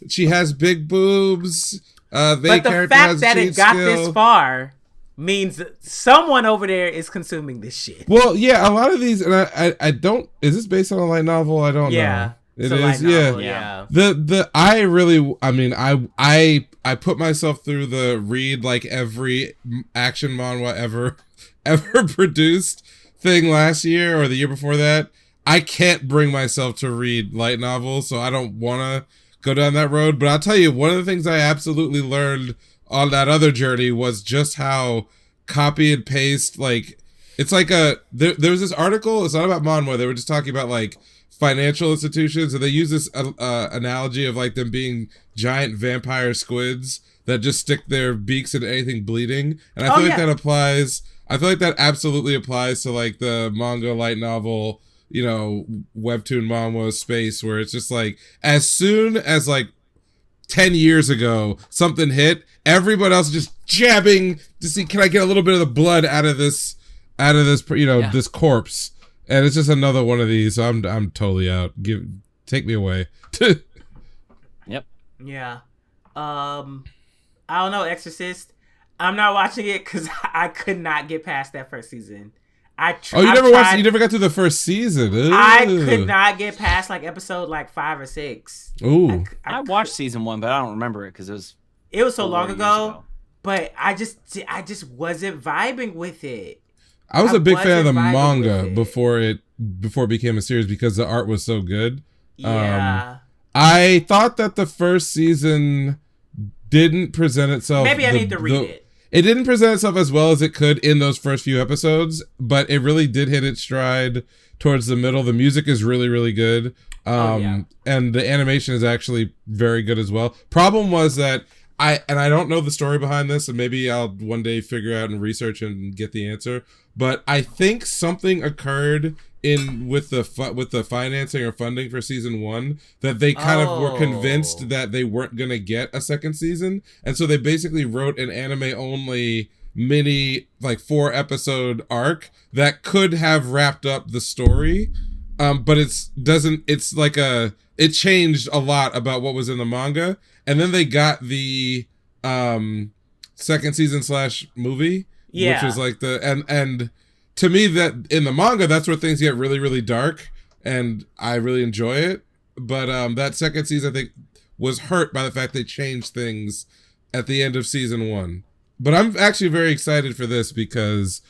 She has big boobs. But the fact that it got this far means someone over there is consuming this shit. Well, yeah, a lot of these, and I don't. Is this based on a light novel? I don't know. It is. Yeah. I put myself through the read like every action manhwa ever produced thing last year or the year before that. I can't bring myself to read light novels, so I don't want to go down that road. But I'll tell you, one of the things I absolutely learned on that other journey was just how copy and paste, like, it's like there was this article, it's not about manhwa, they were just talking about like financial institutions, and they use this analogy of like them being giant vampire squids that just stick their beaks into anything bleeding. And I feel like that applies, I feel like that absolutely applies to like the manga light novel webtoon manga space where it's just like, as soon as like 10 years ago something hit, everybody else is just jabbing to see, can I get a little bit of the blood out of this this corpse. And it's just another one of these. So I'm totally out. Take me away. Yep. Yeah. I don't know, Exorcist. I'm not watching it because I could not get past that first season. You never got through the first season. Ooh. I could not get past like episode like 5 or 6. Ooh. I watched season 1, but I don't remember it because it was so long ago. But I just wasn't vibing with it. I was a big fan of the manga before it became a series because the art was so good. Yeah. I thought that the first season didn't present itself. Maybe I need to read it. It didn't present itself as well as it could in those first few episodes, but it really did hit its stride towards the middle. The music is really, really good. And the animation is actually very good as well. Problem was that I don't know the story behind this, and maybe I'll one day figure out and research and get the answer. But I think something occurred with the financing or funding for season 1 that they kind of were convinced that they weren't gonna get a second season, and so they basically wrote an anime only mini like 4-episode arc that could have wrapped up the story, but it changed a lot about what was in the manga, and then they got the second season / movie, which was like and to me, that in the manga, that's where things get really, really dark, and I really enjoy it. But that second season, I think, was hurt by the fact they changed things at the end of season 1. But I'm actually very excited for this because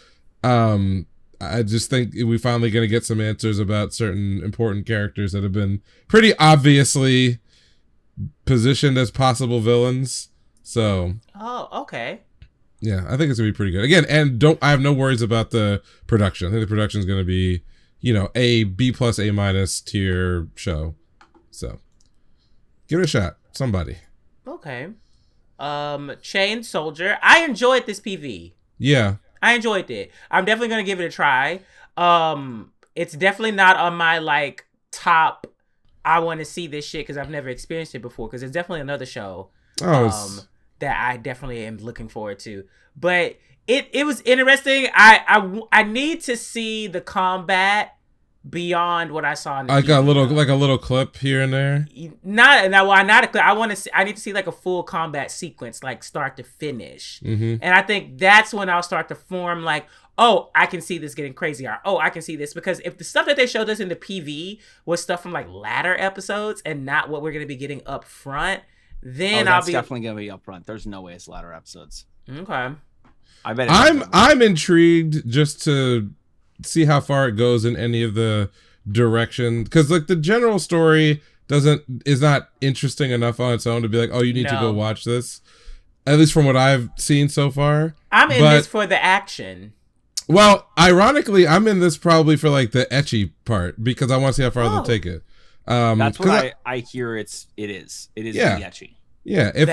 I just think we're finally going to get some answers about certain important characters that have been pretty obviously positioned as possible villains. So. Oh, okay. Yeah, I think it's gonna be pretty good. Again, and I have no worries about the production. I think the production is gonna be, a B+, A- tier show. So give it a shot, somebody. Okay. Chain Soldier. I enjoyed this PV. Yeah. I enjoyed it. I'm definitely gonna give it a try. It's definitely not on my like top. I want to see this shit because I've never experienced it before. Because it's definitely another show. That I definitely am looking forward to. But it was interesting. I need to see the combat beyond what I saw in the like a little clip here and there. Not a clip. I need to see like a full combat sequence, like start to finish. Mm-hmm. And I think that's when I'll start to form like, oh, I can see this getting crazy, or oh, I can see this, because if the stuff that they showed us in the PV was stuff from like latter episodes and not what we're going to be getting up front, then that's definitely gonna be up front. There's no way it's latter episodes. Okay. I bet. I'm intrigued just to see how far it goes in any of the direction, because like the general story is not interesting enough on its own to be like, oh, you need to go watch this. At least from what I've seen so far. I'm in this for the action. Well, ironically, I'm in this probably for like the ecchi part because I want to see how far they'll take it. That's what I hear. It is the ecchi. Yeah, if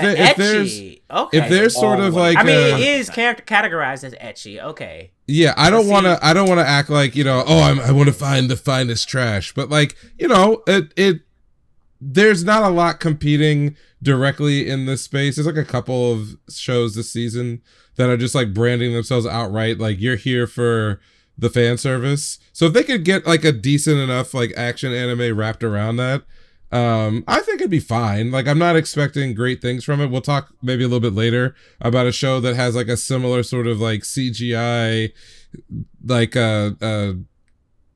there's sort of like, I mean, it is categorized as ecchi. Okay. Yeah, I don't want to act like, I want to find the finest trash, but like, there's not a lot competing directly in this space. There's like a couple of shows this season that are just like branding themselves outright like, you're here for the fan service. So if they could get like a decent enough like action anime wrapped around that, I think it'd be fine. Like, I'm not expecting great things from it. We'll talk maybe a little bit later about a show that has like a similar sort of like CGI like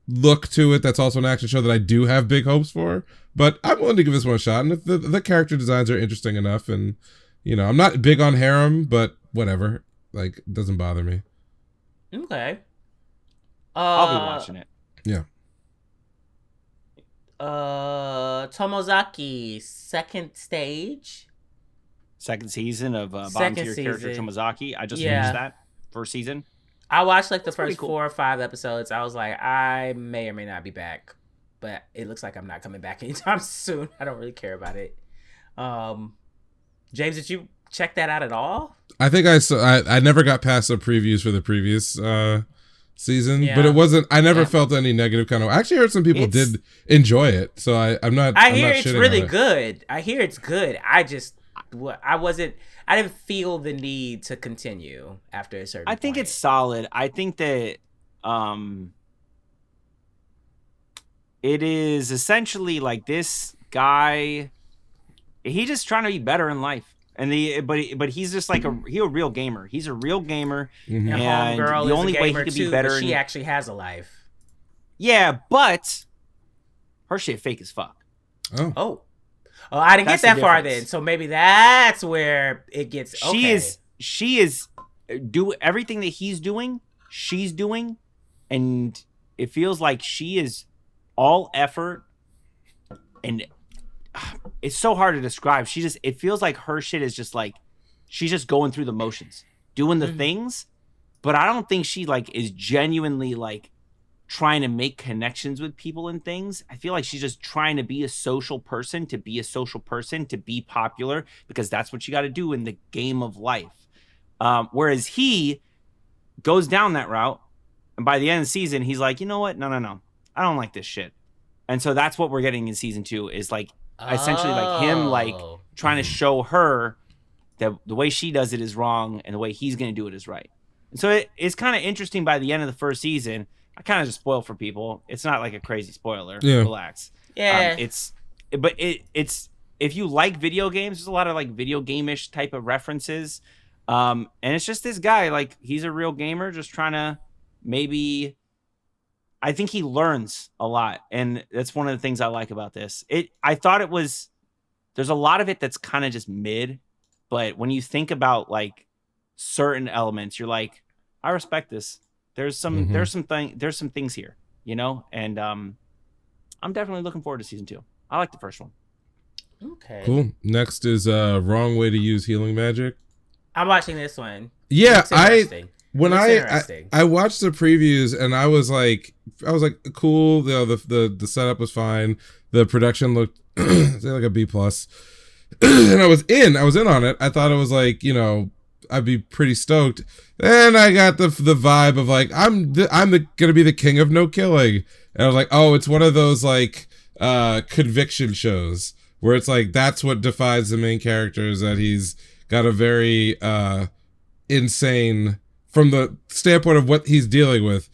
look to it that's also an action show that I do have big hopes for. But I'm willing to give this one a shot, and if the character designs are interesting enough, and I'm not big on harem, but whatever, like, it doesn't bother me. Okay. I'll be watching it. Yeah. Tomozaki second season of bottom tier character Tomozaki. I just finished that first season. I watched like the first 4 or 5 episodes. I was like, I may or may not be back, but it looks like I'm not coming back anytime soon. I don't really care about it. James, did you check that out at all? I think I never got past the previews for the previous season, Yeah. but it wasn't. I never Yeah. felt any negative kind of. I actually heard some people It's- did enjoy it, so I'm not. I I'm hear not it's shitting really on it. good. I hear it's good. I didn't feel the need to continue after a certain I think point. it's solid. I think that it is essentially like this guy. He's just trying to be better in life, and but he's just like a real gamer. He's a real gamer, Mhm. And and homegirl the is only a way he gamer could too, be better. but she actually has a life. Yeah, but her shit fake as fuck. Oh, Oh, I didn't That's get that the far difference. then. So maybe that's where it gets. Okay. She is do everything that he's doing, she's doing, and it feels like she is all effort, and it's so hard to describe. It feels like her shit is just like she's just going through the motions, doing the things, but I don't think she like is genuinely like trying to make connections with people and things. I feel like she's just trying to be a social person, to be popular, because that's what you got to do in the game of life. Whereas he goes down that route, and by the end of the season, he's like, you know what? No. I don't like this shit. And so that's what we're getting in season 2 is like essentially like him like trying to show her that the way she does it is wrong and the way he's going to do it is right. And so it's kind of interesting by the end of the first season. I kind of just spoil for people. It's not like a crazy spoiler. Yeah. Relax. Yeah. It's if you like video games, there's a lot of like video game-ish type of references. And it's just this guy, like he's a real gamer just trying to maybe, I think he learns a lot. And that's one of the things I like about this. I thought there's a lot of it that's kind of just mid, but when you think about like certain elements, you're like, I respect this. There's some things here, you know, and I'm definitely looking forward to season 2. I like the first one. Okay. cool. Next is wrong way to use healing magic. I'm watching this one. Yeah, It's interesting. when Looks I interesting. watched the previews and I was like cool. The setup was fine. The production looked like a B plus, and I was in on it. I thought it was like, you know, I'd be pretty stoked. And I got the vibe of like gonna be the king of no killing, and I was like, oh, it's one of those like conviction shows where it's like that's what defines the main character, is that he's got a very insane, from the standpoint of what he's dealing with,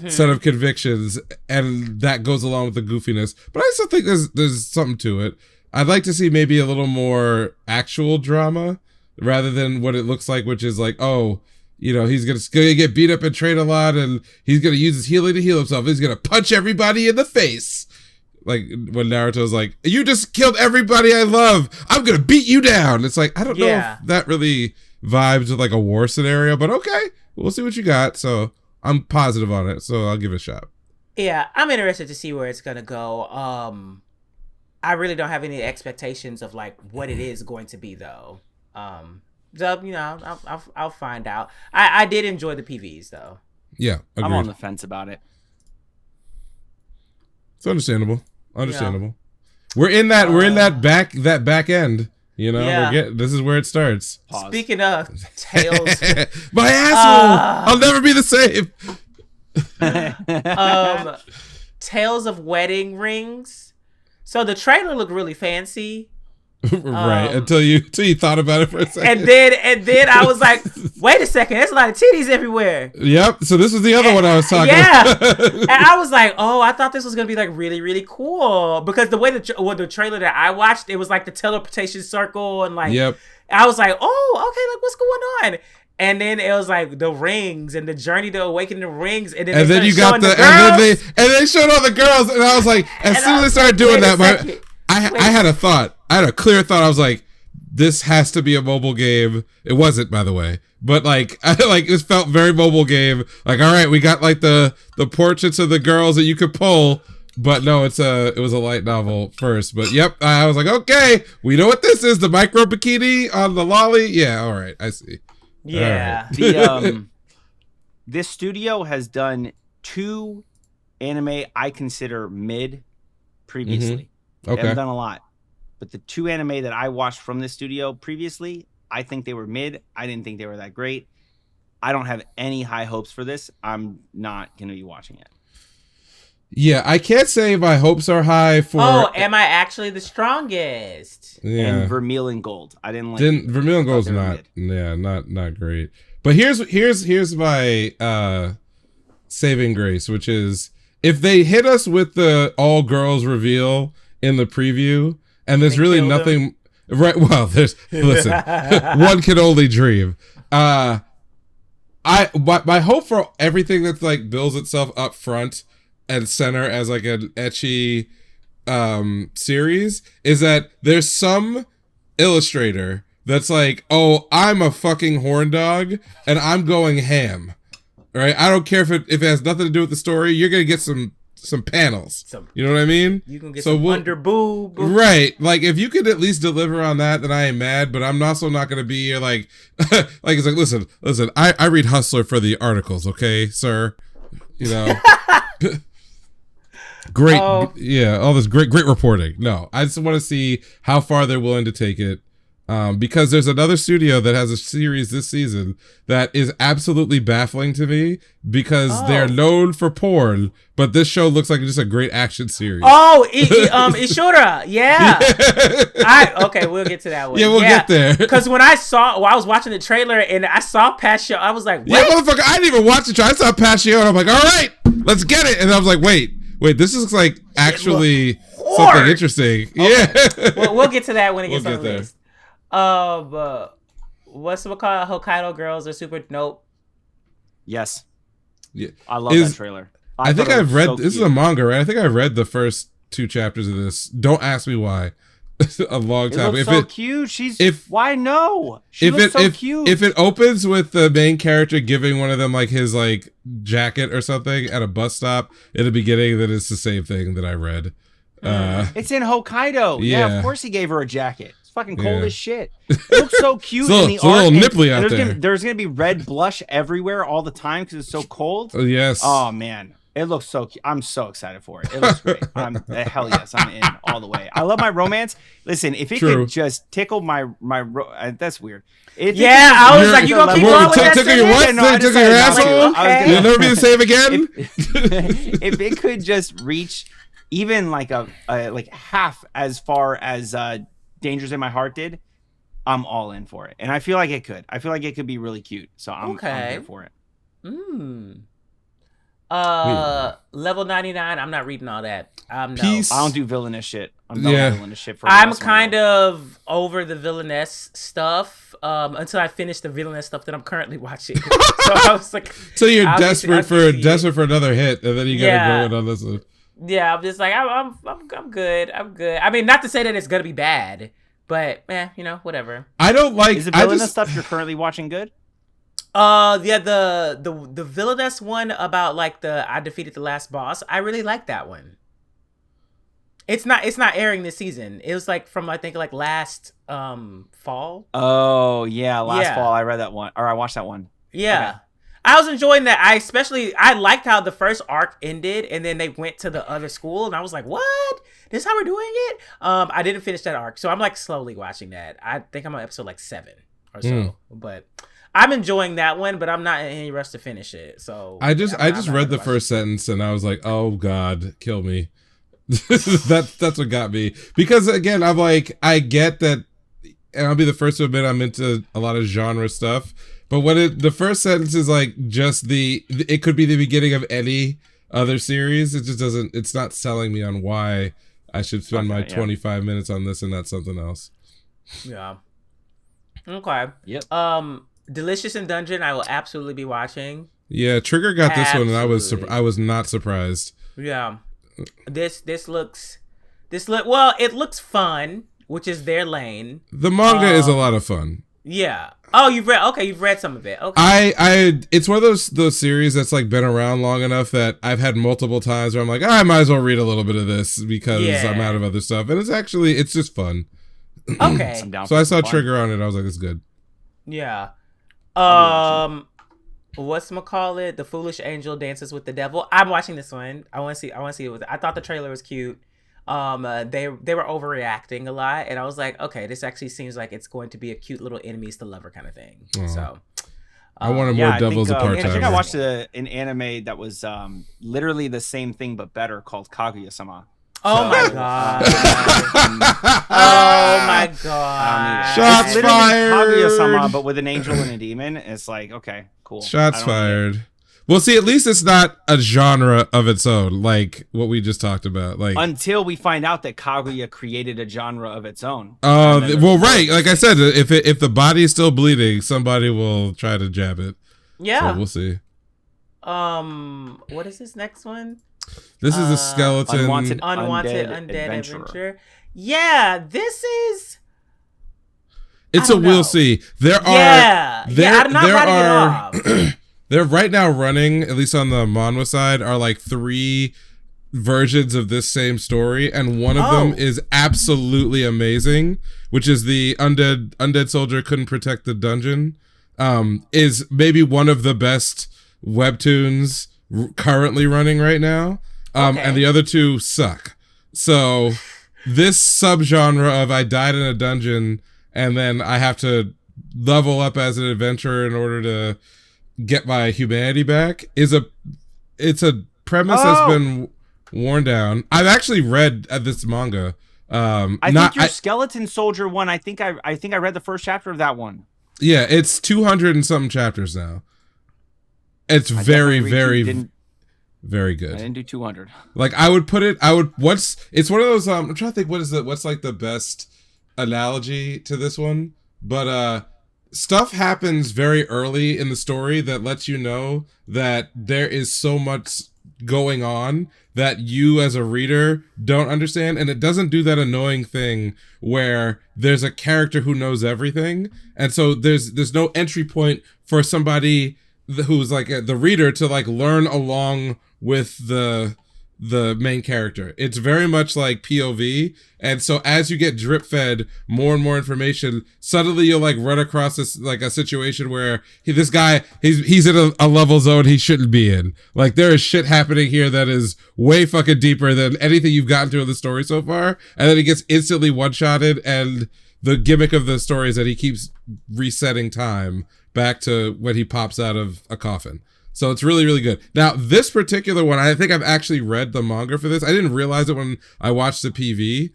set of convictions, and that goes along with the goofiness. But I still think there's something to it. I'd like to see maybe a little more actual drama rather than what it looks like, which is like, oh, you know, he's gonna get beat up and train a lot, and he's gonna use his healing to heal himself. He's gonna punch everybody in the face. Like when Naruto's like, you just killed everybody I love, I'm gonna beat you down. It's like, I don't know if that really vibes with like a war scenario, but okay, we'll see what you got. So I'm positive on it, so I'll give it a shot. Yeah, I'm interested to see where it's gonna go. I really don't have any expectations of like what it is going to be though. So you know, I'll find out. I did enjoy the PVs though. Yeah, agreed. I'm on the fence about it. It's understandable. We're in that back end. You know, Yeah. this is where it starts. Pause. Speaking of Tales, My asshole! I'll never be the same. Tales of Wedding Rings. So the trailer looked really fancy. Right, until you thought about it for a second. And then I was like, wait a second, there's a lot of titties everywhere. Yep. So this was the other one I was talking Yeah. about. And I was like, oh, I thought this was gonna be like really, really cool, because the way the trailer that I watched, it was like the teleportation circle and like, Yep. I was like, oh, okay, like what's going on? And then it was like the rings and the journey to awaken the rings, and then you got and they showed all the girls, and I was like, as soon as they started doing that, I had a thought. I had a clear thought. I was like, this has to be a mobile game. It wasn't, by the way, but like, it felt very mobile game. Like, all right, we got like the portraits of the girls that you could pull, but no, it was a light novel first. But yep, I was like, okay, we know what this is. The micro bikini on the lolly. Yeah, all right, I see. Yeah. Right. This studio has done 2 anime I consider mid previously. They Okay. haven't done a lot. But the 2 anime that I watched from this studio previously, I think they were mid. I didn't think they were that great. I don't have any high hopes for this. I'm not going to be watching it. Yeah, I can't say my hopes are high for. Oh, am I actually the strongest? Yeah. And Vermilion Gold. I didn't like. Vermilion Gold's not. Yeah, not great. But here's my saving grace, which is if they hit us with the all girls reveal in the preview, and there's really nothing. Right. Well, listen. One can only dream. My hope for everything that's like builds itself up front and center as like an ecchi series is that there's some illustrator that's like, oh, I'm a fucking horn dog and I'm going ham. Right? I don't care if it has nothing to do with the story. You're gonna get some panels. You know what I mean? You can get some under boob. Right. Like if you could at least deliver on that, then I am mad, but I'm also not gonna be here like like it's like listen, I read Hustler for the articles, okay, sir? You know. Great all this great reporting. No, I just want to see how far they're willing to take it. Because there's another studio that has a series this season that is absolutely baffling to me because they're known for porn, but this show looks like just a great action series. Oh, Ishura, yeah. Okay, we'll get to that one. Yeah, we'll get there. Because when I was watching the trailer and I saw Passion, I was like, what? Yeah, motherfucker, I didn't even watch the trailer. I saw Passion and I'm like, all right, let's get it. And I was like, wait, this looks like actually something interesting. Okay. Yeah. We'll get to that when it gets on the there. list. What's it called? Hokkaido Girls are super dope. Yes. Yeah. I love that trailer. I think I've read, this is a manga, right? I think I've read the first 2 chapters of this. Don't ask me why. A long time. It looks so cute. Why no? She looks so cute. If it opens with the main character giving one of them like his like jacket or something at a bus stop in the beginning, then it's the same thing that I read. It's in Hokkaido. Yeah, of course he gave her a jacket. It's fucking cold as shit. It looks so cute in the it's a little nipply out there. There's gonna be red blush everywhere all the time because it's so cold. Yes. Oh man. It looks so cute. I'm so excited for it. It looks great. Hell yes, I'm in all the way. I love my romance. Listen, if it could just tickle my that's weird. I was like, you gonna keep going with that? Tickle your what? Tickle your asshole? You'll never be the same again? If it could just reach even like a like half as far as Dangers in My Heart did, I'm all in for it. And I feel like it could. I feel like it could be really cute. So I'm here for it. Level 99. I'm not reading all that. No. I don't do villainous shit. I'm done villainous shit for I'm kind of over the villainous stuff until I finish the villainous stuff that I'm currently watching. So I was like, so you're desperate for another hit, and then you gotta go in on this one. Yeah, I'm just like I'm good. I'm good. I mean, not to say that it's gonna be bad, but whatever. I don't like. Is the villainous stuff you're currently watching good? The villainous one about like I defeated the last boss. I really like that one. It's not airing this season. It was like from I think like last fall. Oh yeah, last fall I read that one or I watched that one. Yeah. Okay. I was enjoying that. I liked how the first arc ended and then they went to the other school and I was like, what? This is how we're doing it? I didn't finish that arc. So I'm like slowly watching that. I think I'm on episode like 7 or so. But I'm enjoying that one, but I'm not in any rush to finish it. So I just read the first sentence and I was like, oh God, kill me. That's what got me. Because again, I'm like, I get that, and I'll be the first to admit I'm into a lot of genre stuff. But when the first sentence is like just it could be the beginning of any other series. It just doesn't. It's not selling me on why I should spend my 25 minutes on this and not something else. Yeah. Okay. Yep. Delicious in Dungeon, I will absolutely be watching. Yeah, Trigger got this one, and I was not surprised. Yeah. It looks fun, which is their lane. The manga is a lot of fun. Yeah. Oh, you've read some of it. Okay. It's one of those series that's like been around long enough that I've had multiple times where I'm like, I might as well read a little bit of this because I'm out of other stuff, and it's just fun. Okay. So I saw Trigger on it. I was like, it's good. Yeah. Whatchamacallit? The Foolish Angel Dances with the Devil. I'm watching this one. I want to see it. I thought the trailer was cute. They were overreacting a lot, and I was like, okay, this actually seems like it's going to be a cute little enemies to lover kind of thing. So, I wanted more Devil's a I think I part-timer. watched an anime that was literally the same thing but better called Kaguya-sama. My god! Oh my god! Shots it's fired! Kaguya-sama, but with an angel and a demon. It's like, okay, cool. Shots fired. Well, see, at least it's not a genre of its own, like what we just talked about. Like until we find out that Kaguya created a genre of its own. Well, right. Like I said, if the body is still bleeding, somebody will try to jab it. Yeah. So we'll see. What is this next one? This is a skeleton. Unwanted undead adventurer. adventure. Yeah, this is. It's a we'll see. There are. I'm not writing it off. They're right now running, at least on the manhwa side, are like 3 versions of this same story, and one of them is absolutely amazing, which is the undead soldier couldn't protect the dungeon. Is maybe one of the best webtoons currently running right now. And the other 2 suck. So this subgenre of I died in a dungeon and then I have to level up as an adventurer in order to get my humanity back it's a premise that's been worn down. I've actually read this manga. I think your skeleton soldier one. I think I read the first chapter of that one. Yeah, it's 200 and something chapters now. It's very good. I didn't do 200. Like it's one of those. I'm trying to think what's like the best analogy to this one, but stuff happens very early in the story that lets you know that there is so much going on that you as a reader don't understand, and it doesn't do that annoying thing where there's a character who knows everything, and so there's no entry point for somebody who's like the reader to like learn along with the main character. It's very much like POV, and so as you get drip fed more and more information, suddenly you'll like run across this like a situation where he's in a level zone he shouldn't be in. Like there is shit happening here that is way fucking deeper than anything you've gotten to in the story so far, and then he gets instantly one-shotted, and the gimmick of the story is that he keeps resetting time back to when he pops out of a coffin. So it's really, really good. Now, this particular one, I think I've actually read the manga for this. I didn't realize it when I watched the PV.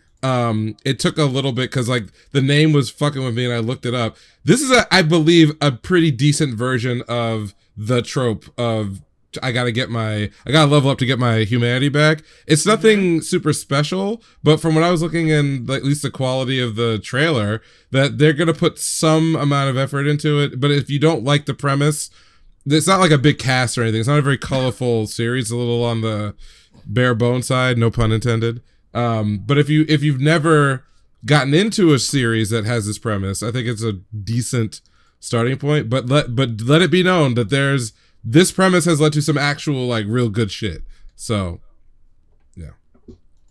It took a little bit because like the name was fucking with me and I looked it up. This is, I believe, a pretty decent version of the trope of I gotta level up to get my humanity back. It's nothing super special, but from what I was looking in, like, at least the quality of the trailer, that they're gonna put some amount of effort into it. But if you don't like the premise, it's not like a big cast or anything. It's not a very colorful series. A little on the bare bone side, no pun intended. But if you've never gotten into a series that has this premise, I think it's a decent starting point. But let it be known that this premise has led to some actual like real good shit. So yeah,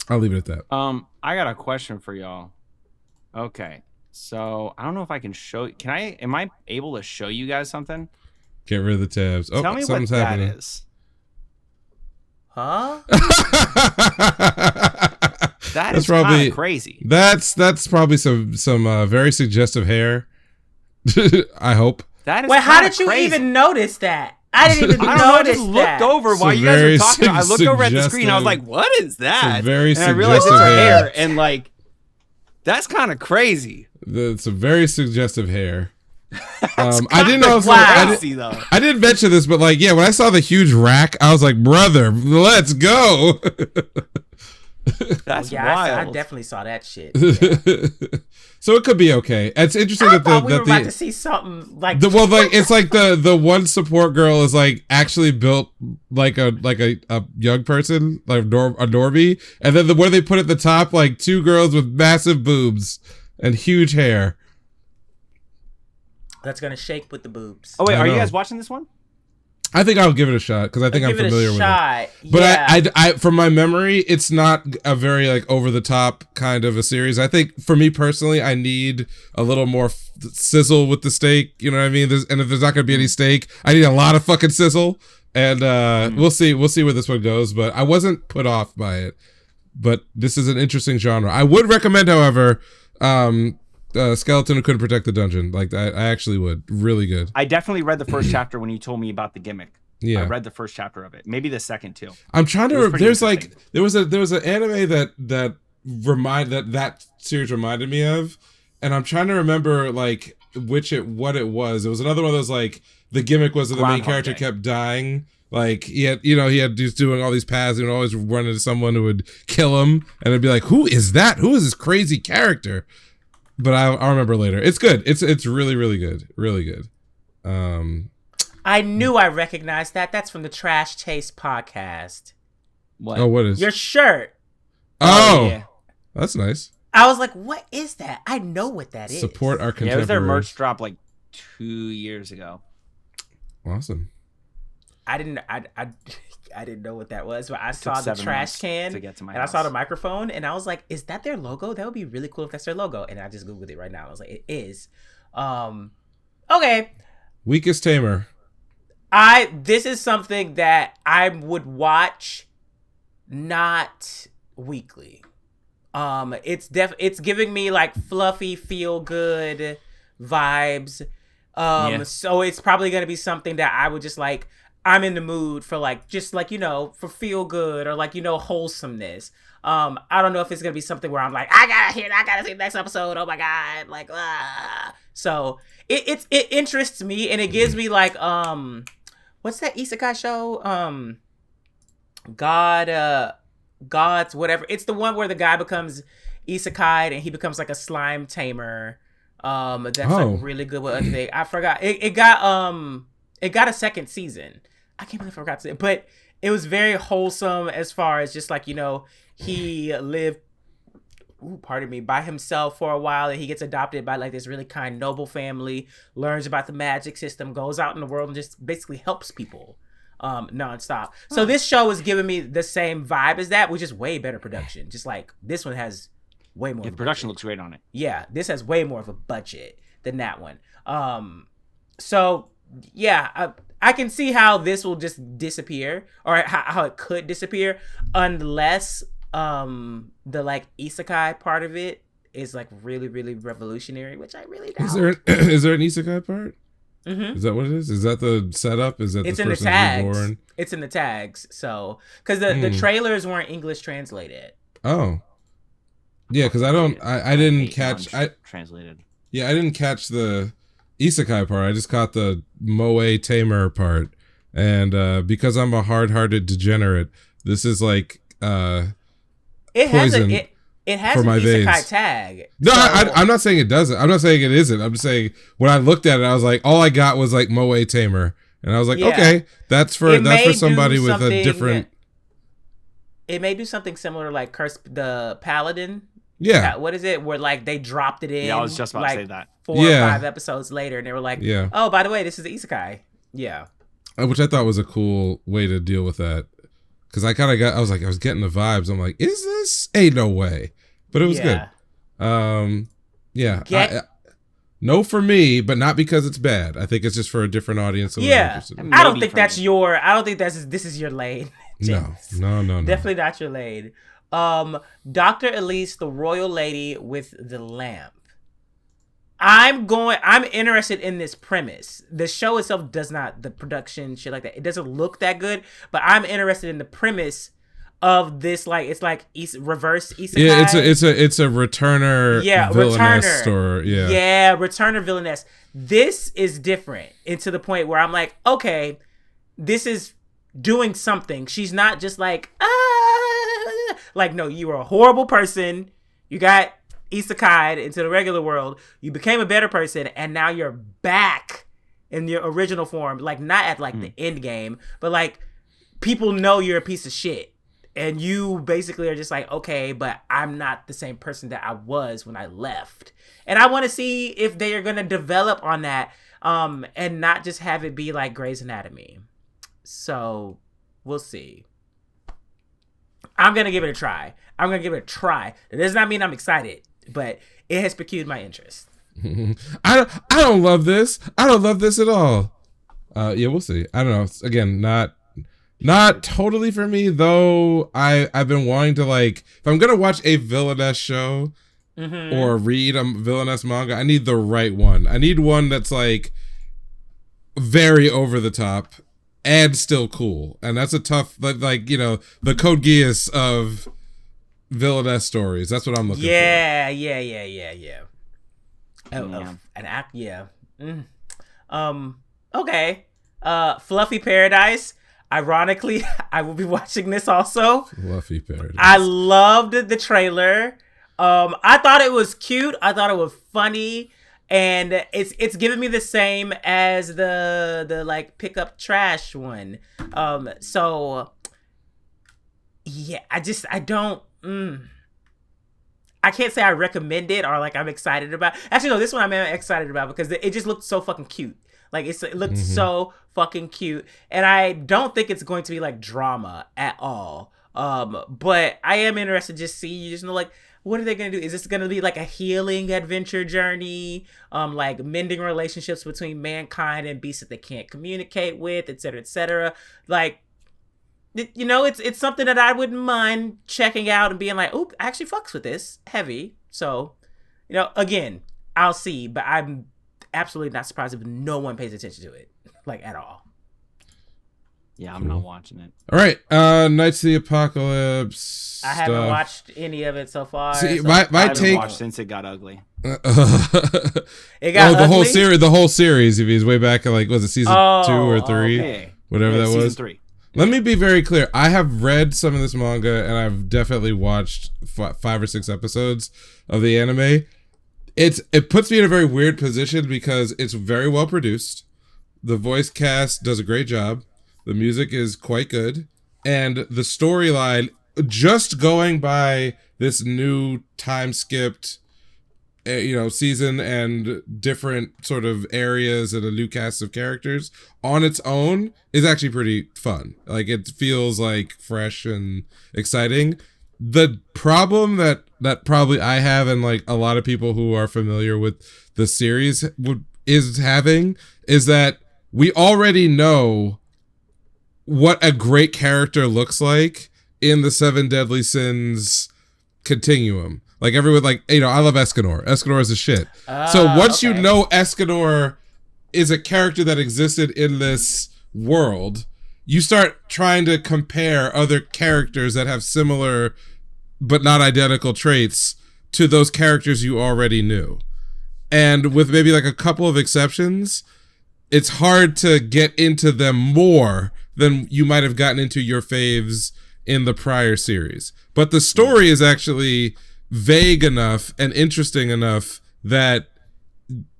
I'll leave it at that. I got a question for y'all. Okay, so I don't know if I can show. Am I able to show you guys something? Get rid of the tabs. Oh, tell me something's what happening. that is. Huh? That's probably crazy. That's probably some very suggestive hair. I hope. That is Wait, how did crazy. you even notice that? I didn't even I don't know, I notice just that. looked over while you guys were talking. I looked over at the screen. I was like, "What is that?" Very and I realized it's suggestive her hair, and like, that's kind of crazy. It's a very suggestive hair. I didn't know. I didn't mention this, but like, yeah, when I saw the huge rack, I was like, "Brother, let's go." That's wild. I definitely saw that shit. Yeah. So it could be okay. It's interesting we were about to see something like it's like the one support girl is like actually built like a young person, like a normie, and then where they put at the top like 2 girls with massive boobs and huge hair. That's gonna shake with the boobs. Oh wait, are you guys watching this one? I think I'll give it a shot because I think I'm familiar with it. But yeah. I from my memory, it's not a very like over the top kind of a series. I think for me personally, I need a little more sizzle with the steak. You know what I mean? And if there's not going to be any steak, I need a lot of fucking sizzle. And we'll see where this one goes. But I wasn't put off by it. But this is an interesting genre. I would recommend, however, skeleton who couldn't protect the dungeon. Like I actually would. Really good. I definitely read the first chapter when you told me about the gimmick. Yeah, I read the first chapter of it. Maybe the second too. I'm trying to. There's like there was an anime that series reminded me of, and I'm trying to remember like what it was. It was another one of those like the gimmick was that the main character kept dying. Like he had he's doing all these paths and always run into someone who would kill him, and it'd be like, who is that? Who is this crazy character? But I'll remember later. It's good. It's really really good. Really good. I knew I recognized that. That's from the Trash Taste podcast. What? Oh, what is your shirt? Oh, yeah. That's nice. I was like, what is that? I know what that is. Support our contemporaries. Yeah, it was their merch drop like 2 years ago. Awesome. I didn't know what that was, but I saw the trash can and I saw the microphone and I was like, is that their logo? That would be really cool if that's their logo. And I just Googled it right now. I was like, it is. Okay. Weakest Tamer. This is something that I would watch not weekly. It's giving me like fluffy, feel good vibes. So it's probably gonna be something that I would just like. I'm in the mood for like just like for feel good or like wholesomeness. I don't know if it's gonna be something where I'm like I gotta see the next episode. Oh my god, like So it interests me and it gives me like what's that isekai show? Gods whatever. It's the one where the guy becomes isekai and he becomes like a slime tamer. That's like really good with other thing. I forgot. It got a second season. I can't believe I forgot to say it, but it was very wholesome as far as just like, he lived by himself for a while and he gets adopted by like this really kind, noble family, learns about the magic system, goes out in the world and just basically helps people nonstop. So this show is giving me the same vibe as that, which is way better production. Just like this one has way more. The production looks great on it. Yeah, this has way more of a budget than that one. So yeah, I can see how this will just disappear, or how it could disappear, unless the like isekai part of it is like really really revolutionary, which I really doubt. Is there an isekai part? Mm-hmm. Is that what it is? Is that the setup? Is that it's the in the person tags? born? It's in the tags. So because the trailers weren't English translated. Oh. Yeah, because I didn't catch translated. Yeah, I didn't catch the isekai part. I just caught the moe tamer part, and because I'm a hard-hearted degenerate, this is like it poison has for an my isekai veins. tag. No, so, I'm not saying it doesn't. I'm not saying it isn't. I'm just saying when I looked at it, I was like, all I got was like moe tamer, and I was like, okay, that's for somebody with a different. It may do something similar like Curse the Paladin. Yeah. What is it? Where like they dropped it in. Yeah, I was just about to say that. 4 or 5 episodes later, and they were like, oh, by the way, this is the isekai. Yeah. Which I thought was a cool way to deal with that. Because I was getting the vibes. I'm like, is this? Ain't no way. But it was good. No for me, but not because it's bad. I think it's just for a different audience. I don't think this is your lane. No. Definitely not your lane. Dr. Elise, the royal lady with the lamp. I'm interested in this premise. The show itself the production shit like that, it doesn't look that good, but I'm interested in the premise of this. Like it's like reverse isekai. Yeah, it's a returner villainess story. Yeah, returner villainess. This is different, and to the point where I'm like, okay, this is doing something. She's not just like like, no, you were a horrible person. You got isekai'd into the regular world. You became a better person, and now you're back in your original form. Like, not at like the end game, but like people know you're a piece of shit, and you basically are just like, okay, but I'm not the same person that I was when I left. And I want to see if they are going to develop on that, and not just have it be like Grey's Anatomy. So we'll see. I'm going to give it a try. It does not mean I'm excited, but it has piqued my interest. I don't love this. I don't love this at all. Yeah, we'll see. I don't know. Again, not totally for me, though. I've been wanting to, like, if I'm going to watch a villainess show, or read a villainess manga, I need the right one. I need one that's like very over the top and still cool. And that's a tough, like you know, the Code Geass of villainess stories. That's what I'm looking for. Yeah. Okay. Fluffy Paradise. Ironically, I will be watching this also. Fluffy Paradise. I loved the trailer. I thought it was cute. I thought it was funny, and it's giving me the same as the like pick up trash one. So yeah, I don't. I can't say I recommend it or like I'm excited about. Actually, no, this one I'm excited about because it just looked so fucking cute. Like it looked so fucking cute, and I don't think it's going to be like drama at all. But I am interested to just see, you just know, like, what are they gonna do? Is this gonna be like a healing adventure journey? Like mending relationships between mankind and beasts that they can't communicate with, etc., etc. Like, you know, it's something that I wouldn't mind checking out and being like, "Oop, I actually fucks with this heavy." So, you know, again, I'll see, but I'm absolutely not surprised if no one pays attention to it, like at all. Yeah, I'm not watching it. All right, Knights of the Apocalypse. I haven't watched any of it so far. See, so my I haven't take watched since it got ugly. It got the whole ugly? series. The whole series. If he's way back, like, was it season 2 or 3, Okay. whatever Yeah, that season was. 3. Let me be very clear. I have read some of this manga, and I've definitely watched 5 or 6 episodes of the anime. It puts me in a very weird position because it's very well produced. The voice cast does a great job. The music is quite good. And the storyline, just going by this new time-skipped season and different sort of areas and a new cast of characters on its own is actually pretty fun. Like, it feels like fresh and exciting. The problem that probably I have, and like a lot of people who are familiar with the series is that we already know what a great character looks like in the 7 Deadly Sins continuum. Like, everyone, like, you know, I love Escanor. Escanor is a shit. So once you know Escanor is a character that existed in this world, you start trying to compare other characters that have similar but not identical traits to those characters you already knew. And with maybe like a couple of exceptions, it's hard to get into them more than you might have gotten into your faves in the prior series. But the story is actually vague enough and interesting enough that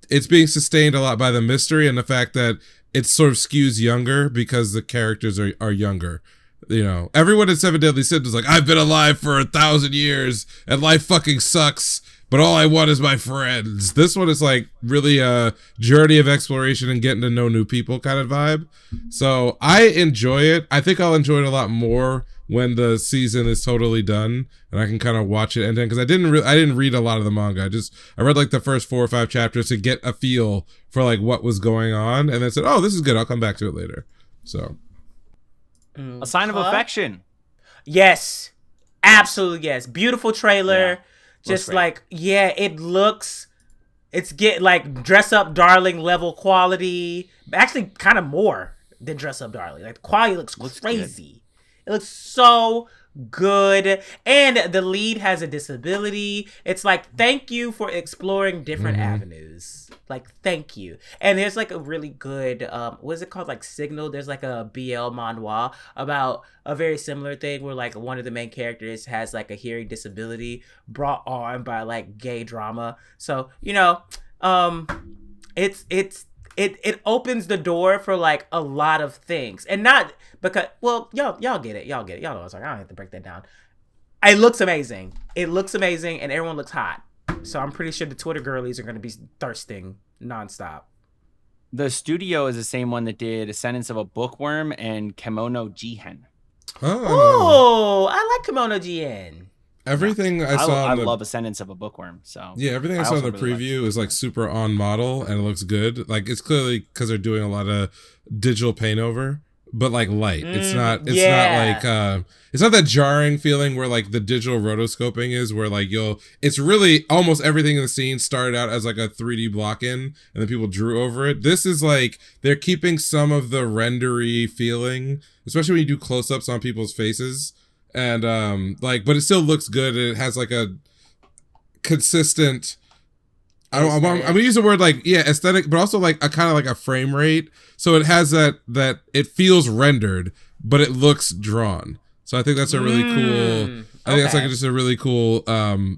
it's being sustained a lot by the mystery and the fact that it sort of skews younger because the characters are younger. You know, everyone in 7 Deadly Sins is like, I've been alive for 1,000 years and life fucking sucks, but all I want is my friends. This one is like really a journey of exploration and getting to know new people kind of vibe. So I enjoy it. I think I'll enjoy it a lot more when the season is totally done and I can kind of watch it end because I didn't read a lot of the manga. I read like the first 4 or 5 chapters to get a feel for like what was going on, and then said, oh, this is good, I'll come back to it later. So A Sign of Affection. Yes, absolutely yes. Beautiful trailer. Yeah. Just great. like, yeah, it's get like Dress Up Darling level quality. Actually, kind of more than Dress Up Darling. Like, the quality looks crazy. It looks so good. And the lead has a disability. It's like, thank you for exploring different avenues. Like, thank you. And there's like a really good, what is it called? Like Signal. There's like a BL manhwa about a very similar thing where like one of the main characters has like a hearing disability brought on by like gay drama. So, you know, it opens the door for like a lot of things, and not because, well, y'all get it. Y'all know what I'm saying. I don't have to break that down. It looks amazing. And everyone looks hot. So I'm pretty sure the Twitter girlies are going to be thirsting nonstop. The studio is the same one that did Ascendance of a Bookworm and Kimono Jihen. Oh, I like Kimono Jihen. Everything I saw, I love Ascendance of a Bookworm. So yeah, everything I saw in the preview is like super on model and it looks good. Like, it's clearly because they're doing a lot of digital paint over, but like light. It's not like it's not that jarring feeling where like the digital rotoscoping is, where like it's really almost everything in the scene started out as like a 3D block in and then people drew over it. This is like they're keeping some of the rendery feeling, especially when you do close-ups on people's faces, and but it still looks good, and it has like a consistent, I'm gonna use the word like aesthetic, but also like a kind of like a frame rate. So it has that it feels rendered, but it looks drawn. So I think that's a really cool. I think that's like just a really cool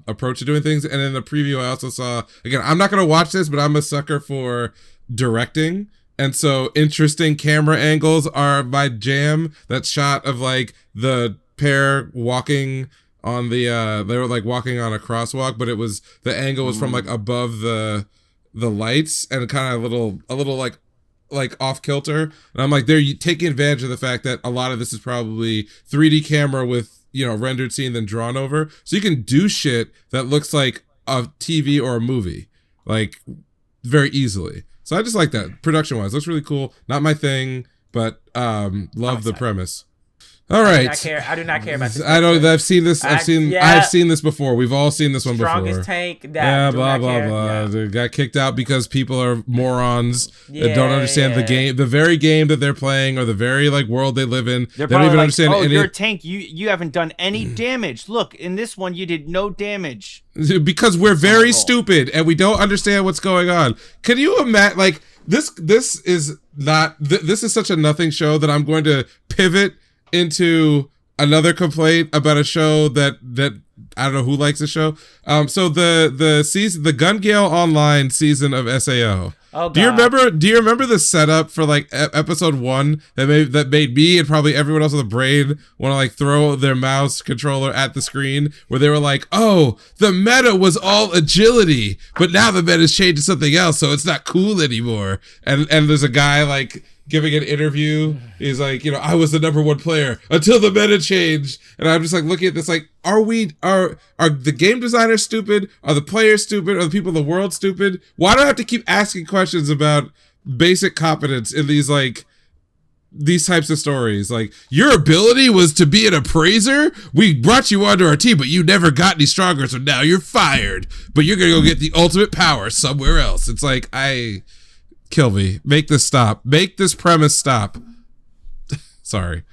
approach to doing things. And in the preview, I also saw, again, I'm not gonna watch this, but I'm a sucker for directing. And so interesting camera angles are my jam. That shot of like the pair walking on the they were like walking on a crosswalk, but it was the angle was from like above the lights and kind of a little like off kilter. And I'm like, they're taking advantage of the fact that a lot of this is probably 3D camera with, rendered scene then drawn over. So you can do shit that looks like a TV or a movie, like very easily. So I just like that. Production wise, looks really cool. Not my thing, but love the premise. All right. I do not care about this. I've seen this. I've seen this before. We've all seen this one before. Strongest tank. Blah blah blah. They got kicked out because people are morons that don't understand the game, the very game that they're playing, or the very like world they live in. They don't even understand. Oh, you're a tank. You haven't done any damage. Look, in this one, you did no damage. Because we're very stupid and we don't understand what's going on. Can you imagine? Like this is not. This is such a nothing show that I'm going to pivot into another complaint about a show that I don't know who likes the show. So the season, the Gun Gale Online season of SAO. Oh, God. Do you remember the setup for like episode 1 that made me and probably everyone else on the brain want to like throw their mouse controller at the screen, where they were like, oh, the meta was all agility, but now the meta's changed to something else, so it's not cool anymore. And there's a guy like giving an interview. He's like, I was the number 1 player until the meta changed. And I'm just like looking at this like, are the game designers stupid? Are the players stupid? Are the people in the world stupid? Why do I have to keep asking questions about basic competence in these types of stories? Like, your ability was to be an appraiser? We brought you onto our team, but you never got any stronger, so now you're fired. But you're gonna go get the ultimate power somewhere else. It's like, kill me. Make this stop. Make this premise stop. Sorry.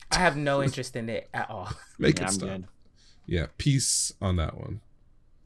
I have no interest in it at all. Make it stop. Good. Yeah, peace on that one.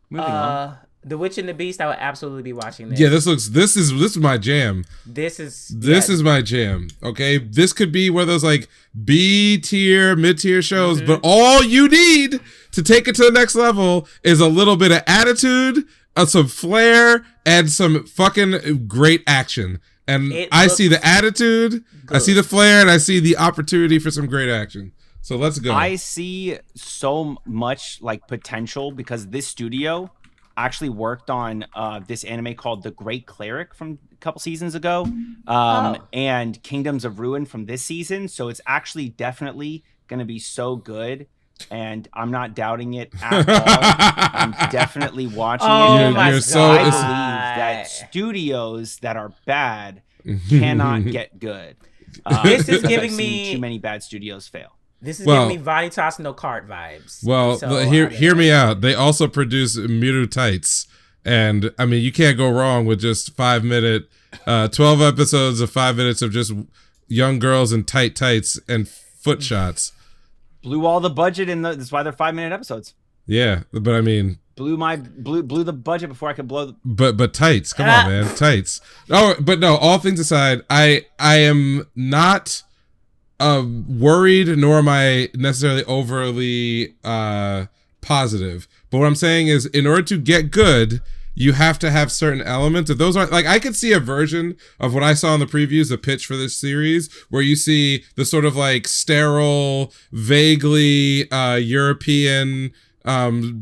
Moving on. The Witch and the Beast, I would absolutely be watching this. Yeah, this is my jam. This is my jam. Okay, this could be one of those like B tier, mid tier shows, but all you need to take it to the next level is a little bit of attitude, some flair, and some fucking great action. And I see the attitude, good. I see the flair, and I see the opportunity for some great action. So let's go. I see so much like potential because this studio actually worked on this anime called The Great Cleric from a couple seasons ago, and Kingdoms of Ruin from this season. So it's actually definitely going to be so good. And I'm not doubting it at all. I'm definitely watching it. Because I believe that studios that are bad cannot get good. This is giving me too many bad studios fail. This is giving me Vanitas no Cart vibes. Well, so, hear me out. They also produce Miru Tights, and I mean you can't go wrong with just 5-minute, 12 episodes of 5 minutes of just young girls in tight tights and foot shots. Blew all the budget that's why they're 5-minute episodes. Yeah, but I mean, blew the budget before I could blow. But tights, come on, man, tights. Oh, but no. All things aside, I am not worried, nor am I necessarily overly positive. But what I'm saying is, in order to get good, you have to have certain elements. If those aren't, like, I could see a version of what I saw in the previews, the pitch for this series, where you see the sort of like sterile, vaguely European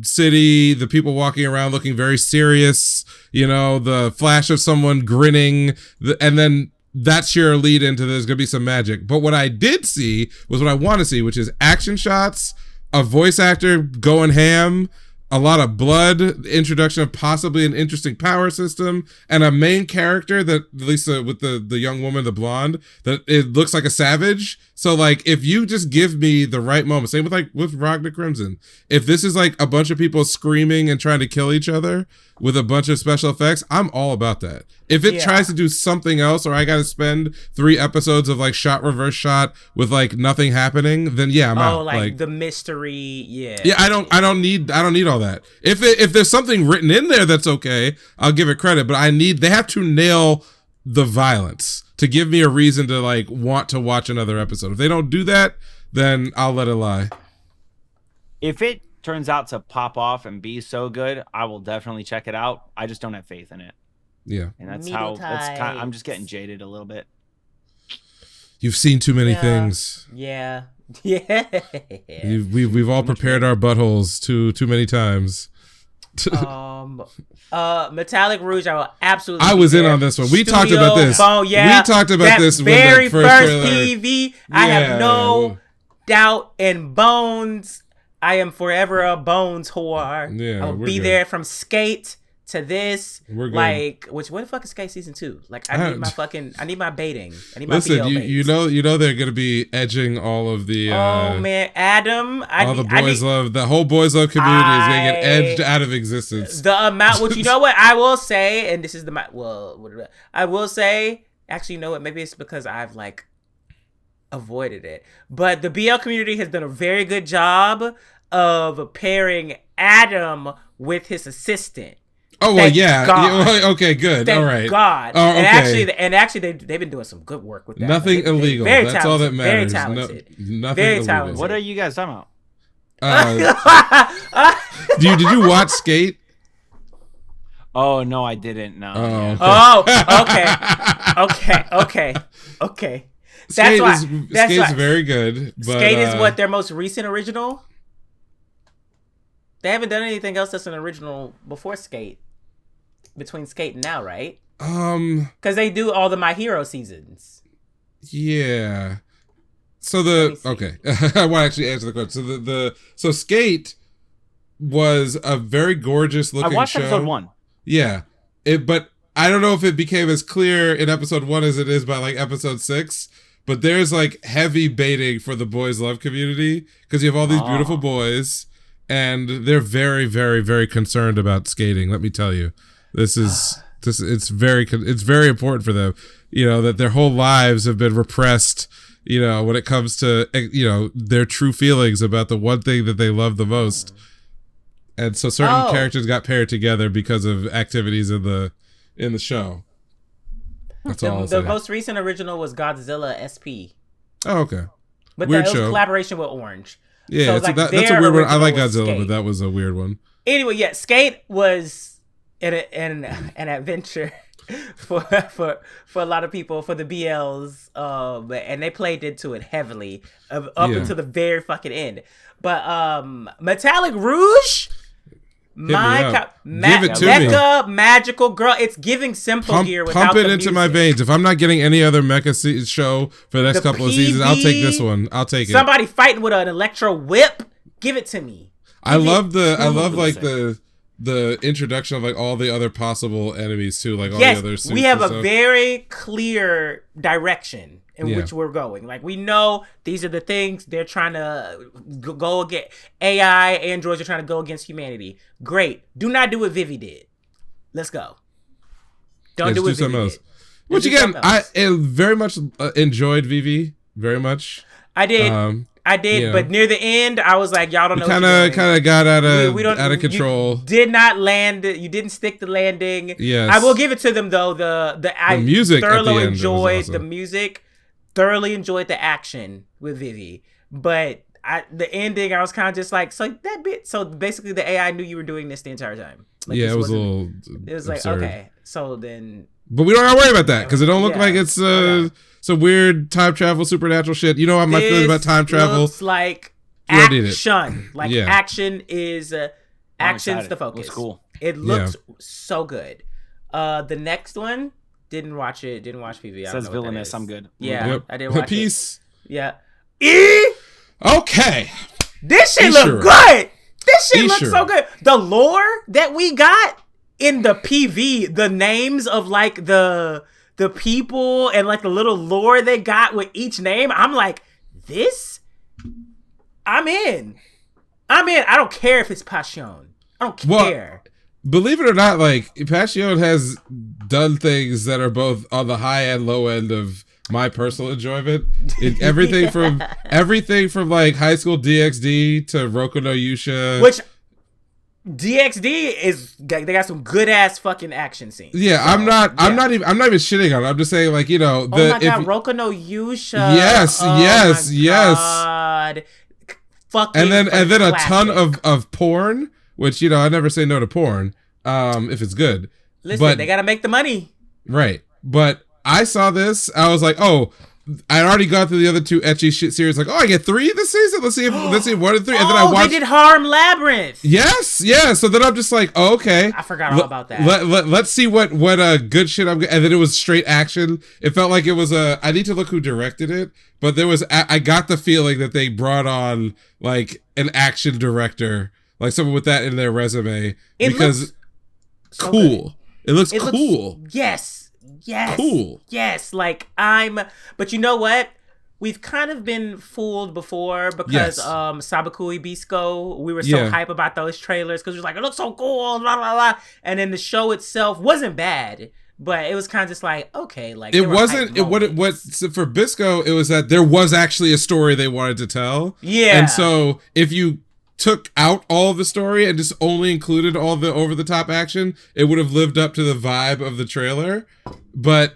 city, the people walking around looking very serious, the flash of someone grinning, and then that's your lead into there's gonna be some magic. But what I did see was what I want to see, which is action shots, a voice actor going ham, a lot of blood, the introduction of possibly an interesting power system, and a main character that, at least with the young woman, the blonde, that it looks like a savage. So like, if you just give me the right moment, same with Ragnar Crimson, if this is like a bunch of people screaming and trying to kill each other with a bunch of special effects, I'm all about that. If it tries to do something else, or I got to spend 3 episodes of like shot reverse shot with like nothing happening, then I'm out. Oh, like the mystery, yeah. I don't need all that. If there's something written in there that's okay, I'll give it credit. But they have to nail the violence to give me a reason to like want to watch another episode. If they don't do that, then I'll let it lie. If it turns out to pop off and be so good, I will definitely check it out. I just don't have faith in it. Yeah, and I'm just getting jaded a little bit. You've seen too many things. Yeah. We've all prepared our buttholes too many times. Metallic Rouge, I will absolutely. I was in on this one. We talked about this. We talked about this very when the first PV. I have no doubt in bones. I am forever a Bones whore. Yeah, I will be there from Skate to this. We're good. Like, what the fuck is Skate season 2? Like, I need my baiting. I need my Listen, BL baits. you know they're gonna be edging all of the. Oh man, Adam! All the boys love, the whole boys love community is gonna get edged out of existence. The amount, which you know what I will say, and this is I will say. Actually, you know what? Maybe it's because I've like avoided it, but the BL community has done a very good job of pairing Adam with his assistant. Oh well, yeah. Okay, good. Thank all right. God. Oh, okay. And actually, they've been doing some good work with that. Nothing illegal. Very That's all that matters. Very talented. Nothing very illegal. talented. What are you guys talking about? Did you watch Skate? Oh no, I didn't. No. Okay. Skate's very good. But, Skate is what, their most recent original? They haven't done anything else that's an original before Skate. Between Skate and now, right? Because they do all the My Hero seasons. Yeah. So okay, I want to actually answer the question. So Skate was a very gorgeous looking show. I watched episode 1. Yeah, but I don't know if it became as clear in episode 1 as it is by like episode 6. But there's like heavy baiting for the boys love community because you have all these beautiful boys. And they're very, very, very concerned about skating. Let me tell you, it's very important for them. You know, that their whole lives have been repressed. You know, when it comes to their true feelings about the one thing that they love the most. And so certain characters got paired together because of activities in the show. That's all. The most recent original was Godzilla SP. Oh, okay. But weird that was show. A collaboration with Orange. Yeah, so that's a weird one. I like Godzilla, Skate. but that was a weird one. Anyway, yeah, Skate was an adventure for a lot of people, for the BLs, and they played into it heavily up until the very fucking end. But Metallic Rouge, Give it to mecha magical girl. It's giving Simple Gear without pump it the into music. my veins. If I'm not getting any other mecha show for the next couple of seasons, I'll take this one. I'll take it. Somebody fighting with an electro whip. Give it to me. I love like the introduction of like all the other possible enemies too, like all the other suits. We have a very clear direction in which we're going. Like, we know these are the things they're trying to go against. AI androids are trying to go against humanity. Great. Do not do what Vivi did. Let's go. Don't do what Vivi did. Which again, I very much enjoyed Vivi very much. I did, but near the end, I was like, y'all don't know. Kind of got out of control. You did not land. You didn't stick the landing. Yes. I will give it to them though. The music thoroughly at the end enjoyed was awesome. the music. Thoroughly enjoyed the action with Vivi, but the ending, I was kind of just like, so that bit. So basically, the AI knew you were doing this the entire time. Like, it was a little. It was absurd. Like, okay, so then. But we don't have to worry about that because it don't look like it's some weird time travel supernatural shit. You know how my feelings about time travel. Looks like action. Like action is action's the focus. Looks cool. It looks so good. The next one. Didn't watch it. Didn't watch PV. Says villainous. I'm good. Yeah, I didn't watch Peace. it. Yeah. Okay. This shit look good. This shit looks Sure. so good. The lore that we got in the PV, the names of like the people and like the little lore they got with each name. I'm like, this? I'm in. I don't care if it's Passion. I don't care. Believe it or not, like Passion has done things that are both on the high and low end of my personal enjoyment. Everything from like High School DxD to Roku no Yusha. Which DxD is, they got some good ass fucking action scenes. Yeah, so, I'm not even shitting on it. I'm just saying, like, you know, oh my god, Roku no Yusha. Yes. God. Fucking and then a classic. ton of porn, which, you know, I never say no to porn, if it's good. Listen, but they gotta make the money. Right. But I saw this, I was like, oh, I already got through the other two ecchi shit series. Like, oh, I get 3 this season. Let's see 1 and 3. And then I watched. They did Harm Labyrinth. Yes, yeah. So then I'm just like, oh, okay. I forgot all about that. Let's see what good shit I'm. And then it was straight action. It felt like it was I need to look who directed it, but there was. I got the feeling that they brought on like an action director, like someone with that in their resume, because so cool. Good. It looks cool. Yes. Cool. Yes, like but you know what? We've kind of been fooled before because Sabakui Bisco, we were so hype about those trailers because we was like, it looks so cool, blah blah blah. And then the show itself wasn't bad, but it was kind of just like, okay, like it wasn't so for Bisco, it was that there was actually a story they wanted to tell. Yeah. And so if you took out all of the story and just only included all the over-the-top action, it would have lived up to the vibe of the trailer. But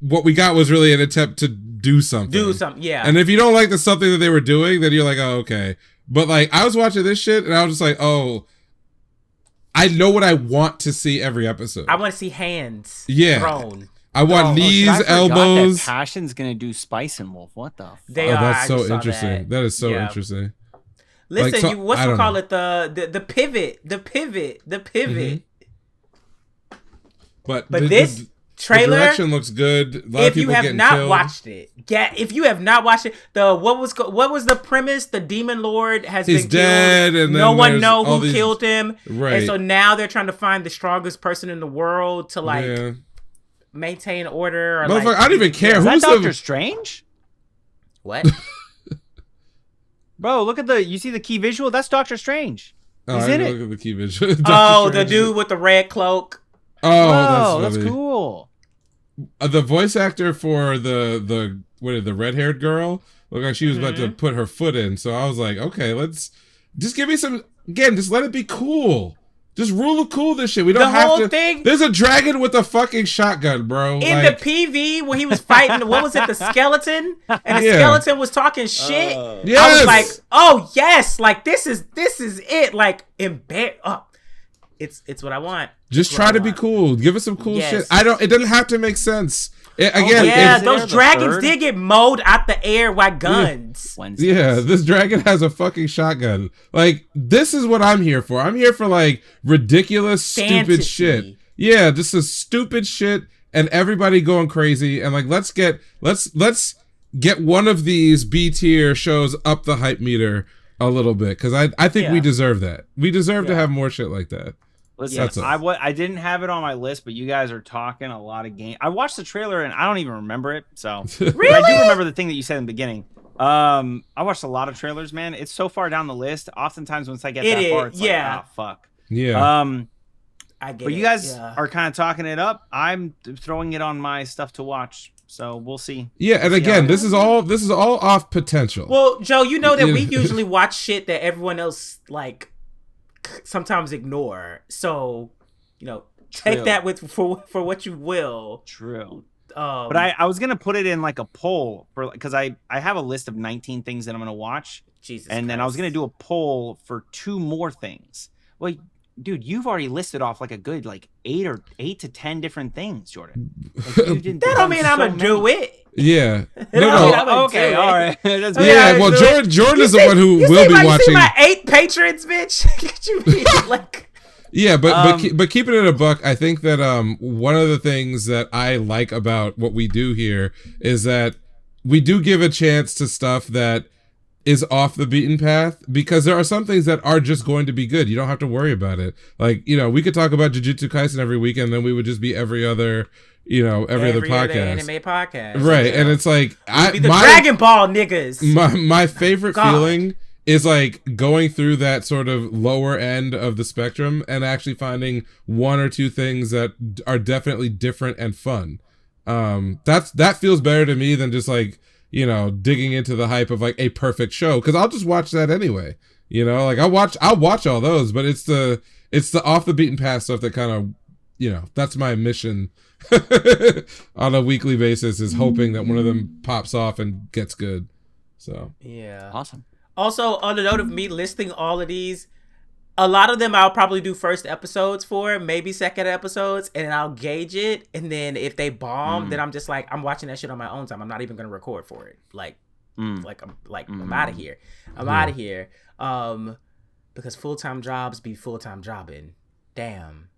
what we got was really an attempt to do something. Yeah. And if you don't like the something that they were doing, then you're like, oh, okay. But like, I was watching this shit and I was just like, oh, I know what I want to see every episode. I want to see hands thrown. I want knees, elbows. That Passion's gonna do Spice and Wolf. What the fuck? That's so interesting. That is so interesting. Listen, like, so, you call it the pivot. Mm-hmm. But this trailer, the direction looks good. A lot of people getting killed. Watched it, if you have not watched it, what was the premise? The demon lord has been dead, killed. And no one know who killed him, right? And so now they're trying to find the strongest person in the world to like maintain order. Or, like, I don't even care. Is that Doctor Strange? What? Bro, look at you see the key visual? That's Doctor Strange. He's in it. Look at the key visual. The dude with the red cloak. Oh, that's cool. The voice actor for the red-haired girl looked like she was about to put her foot in. So I was like, okay, let's just give me some. Again, just let it be cool. Just rule of cool this shit. We don't have to. The whole thing. There's a dragon with a fucking shotgun, bro. In the PV when he was fighting, what was it, the skeleton? And the skeleton was talking shit. Yes. I was like, oh yes, like this is it. Like it's what I want. Just try to be cool. Give us some cool shit. It doesn't have to make sense. Those dragons did get mowed out the air by guns. This dragon has a fucking shotgun. Like, this is what I'm here for. I'm here for like ridiculous, stupid shit. Yeah, this is stupid shit and everybody going crazy. And like, let's get one of these B tier shows up the hype meter a little bit, because I think we deserve that. We deserve to have more shit like that. Listen, I didn't have it on my list, but you guys are talking a lot of game. I watched the trailer and I don't even remember it. So really? I do remember the thing that you said in the beginning. I watched a lot of trailers, man. It's so far down the list. Oftentimes, once I get that far, it's like, ah, fuck. Yeah. I get it. But you guys are kind of talking it up. I'm throwing it on my stuff to watch. So we'll see. Yeah, and again, this is all off potential. Well, Joe, you know that we usually watch shit that everyone else like sometimes ignore. So, you know, take that for what you will. True. But I was gonna put it in like a poll because I have a list of 19 things that I'm gonna watch. Jesus. And then I was gonna do a poll for 2 more things. Well, dude, you've already listed off like a good 8 to 10 different things, Jordan. Like, that don't mean I'm gonna do it. Yeah. No. Okay. All right. Well, Jordan is the one who will be watching. You see my 8 patrons, bitch? You mean, like. Yeah, but keeping it a buck, I think that one of the things that I like about what we do here is that we do give a chance to stuff that is off the beaten path, because there are some things that are just going to be good. You don't have to worry about it. Like, we could talk about Jujutsu Kaisen every week, and then we would just be every other podcast. Anime podcast. Right. And it's like, the Dragon Ball niggas. My favorite feeling is like going through that sort of lower end of the spectrum and actually finding one or two things that are definitely different and fun. That feels better to me than just like, digging into the hype of like a perfect show, because I'll just watch that anyway. Like I'll watch all those, but it's the off the beaten path stuff that kind of, that's my mission on a weekly basis, is hoping that one of them pops off and gets good. So yeah, awesome. Also, on the note of me listing all of these, a lot of them I'll probably do first episodes for, maybe second episodes, and I'll gauge it. And then if they bomb, then I'm just like, I'm watching that shit on my own time. I'm not even gonna record for it. I'm out of here. I'm out of here. Because full-time jobs be full-time jobbing. Damn.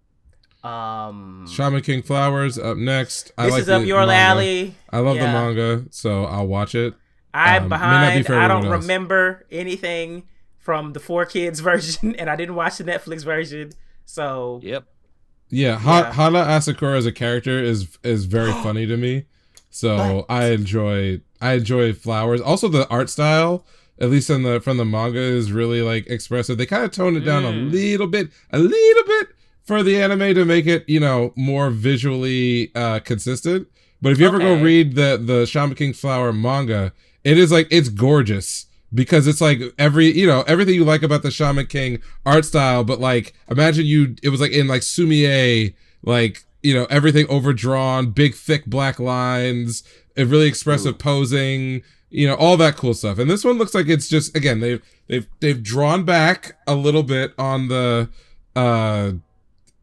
Shaman King Flowers up next. This is up your alley. I love the manga, so I'll watch it. I'm behind. I don't remember anything from the 4Kids version, and I didn't watch the Netflix version. So yeah. Hana Asakura as a character is very funny to me. So I enjoy Flowers. Also, the art style, at least from the manga, is really like expressive. They kind of toned it down a little bit for the anime to make it, more visually consistent. But if you ever go read the Shaman King Flower manga, it is like, it's gorgeous. Because it's like everything you like about the Shaman King art style, but like imagine it was like in like sumie, like, everything overdrawn, big thick black lines, a really expressive posing, all that cool stuff. And this one looks like it's just, again, they've drawn back a little bit on the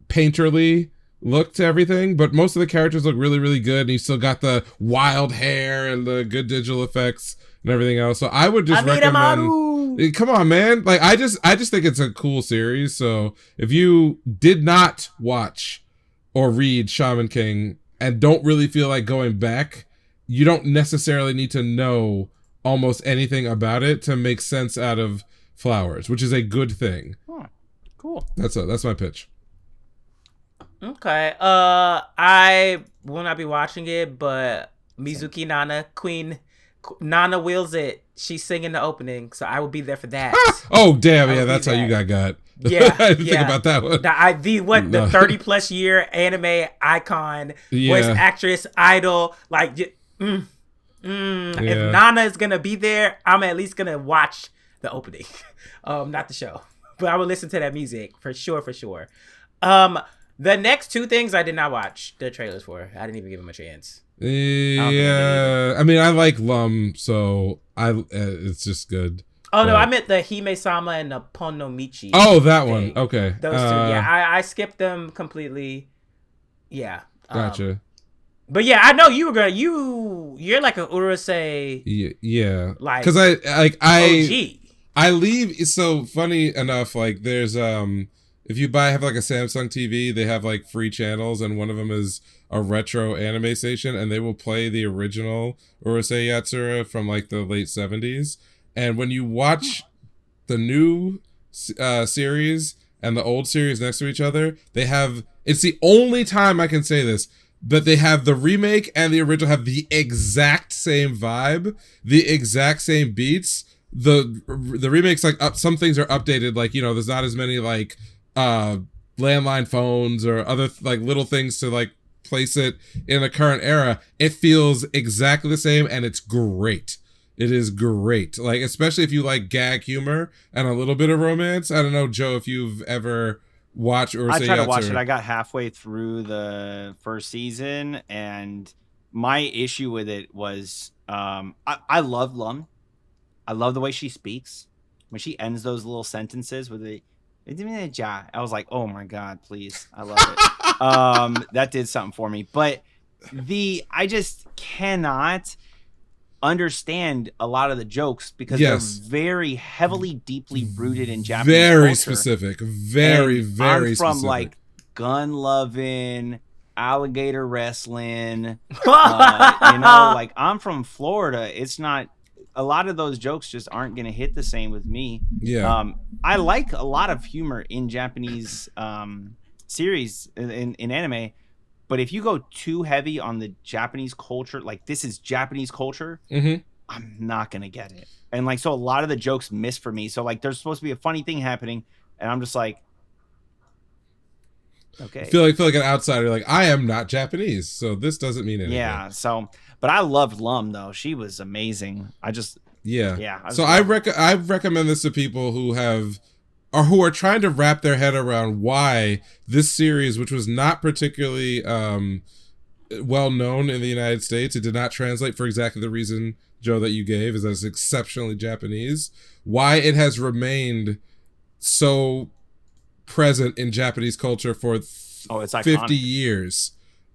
painterly look to everything, but most of the characters look really, really good, and you still got the wild hair and the good digital effects and everything else. So I would just recommend. Come on, man! Like I just think it's a cool series. So if you did not watch or read Shaman King and don't really feel like going back, you don't necessarily need to know almost anything about it to make sense out of Flowers, which is a good thing. Oh, cool. That's my pitch. Okay. I will not be watching it, but Mizuki Nana, Queen Nana wills it. She's singing the opening, so I will be there for that. Oh damn! Yeah, that's how you got. Yeah, I didn't think about that one. The 30+ year anime icon, voice actress, idol. Like, if Nana is gonna be there, I'm at least gonna watch the opening, not the show. But I will listen to that music for sure. The next two things I did not watch the trailers for. I didn't even give them a chance. Yeah, I mean, I like Lum, so it's just good. Oh no, I meant the Hime-sama and the Ponomichi. Oh, that one. Okay, those two. Yeah, I skipped them completely. Yeah, gotcha. But yeah, I know you're like an Urusei. Yeah, like, because OG. I leave. So funny enough, like there's if you have like a Samsung TV, they have like free channels, and one of them is a retro anime station, and they will play the original Urusei Yatsura from like the late 70s. And when you watch the new series and the old series next to each other, it's the only time I can say this, but they have the remake and the original have the exact same vibe, the exact same beats. The remake's like some things are updated, like, there's not as many like landline phones or other like little things to like place it in the current era. It feels exactly the same, and it's great. It is great. Like, especially if you like gag humor and a little bit of romance. I don't know, Joe, if you've ever watched or I tried to watch it. I got halfway through the first season, and my issue with it was I love Lum. I love the way she speaks. When she ends those little sentences with the I was like, oh my God, please. I love it. That did something for me. But I just cannot understand a lot of the jokes because they're very heavily, deeply rooted in Japanese very culture. Specific. Very, and very I'm from specific. like gun loving, alligator wrestling. Like I'm from Florida. It's not a lot of those jokes just aren't gonna hit the same with me. Yeah. I like a lot of humor in Japanese series in anime, but if you go too heavy on the Japanese culture, like this is Japanese culture, I'm not gonna get it. And like, so a lot of the jokes miss for me. So like, there's supposed to be a funny thing happening, and I'm just like, okay. Feel like an outsider. Like, I am not Japanese, so this doesn't mean anything. Yeah. So, but I loved Lum though. She was amazing. Yeah. So I recommend this to people who are trying to wrap their head around why this series, which was not particularly well known in the United States, it did not translate for exactly the reason, Joe, that you gave, is that it's exceptionally Japanese, why it has remained so present in Japanese culture for it's 50 iconic. years,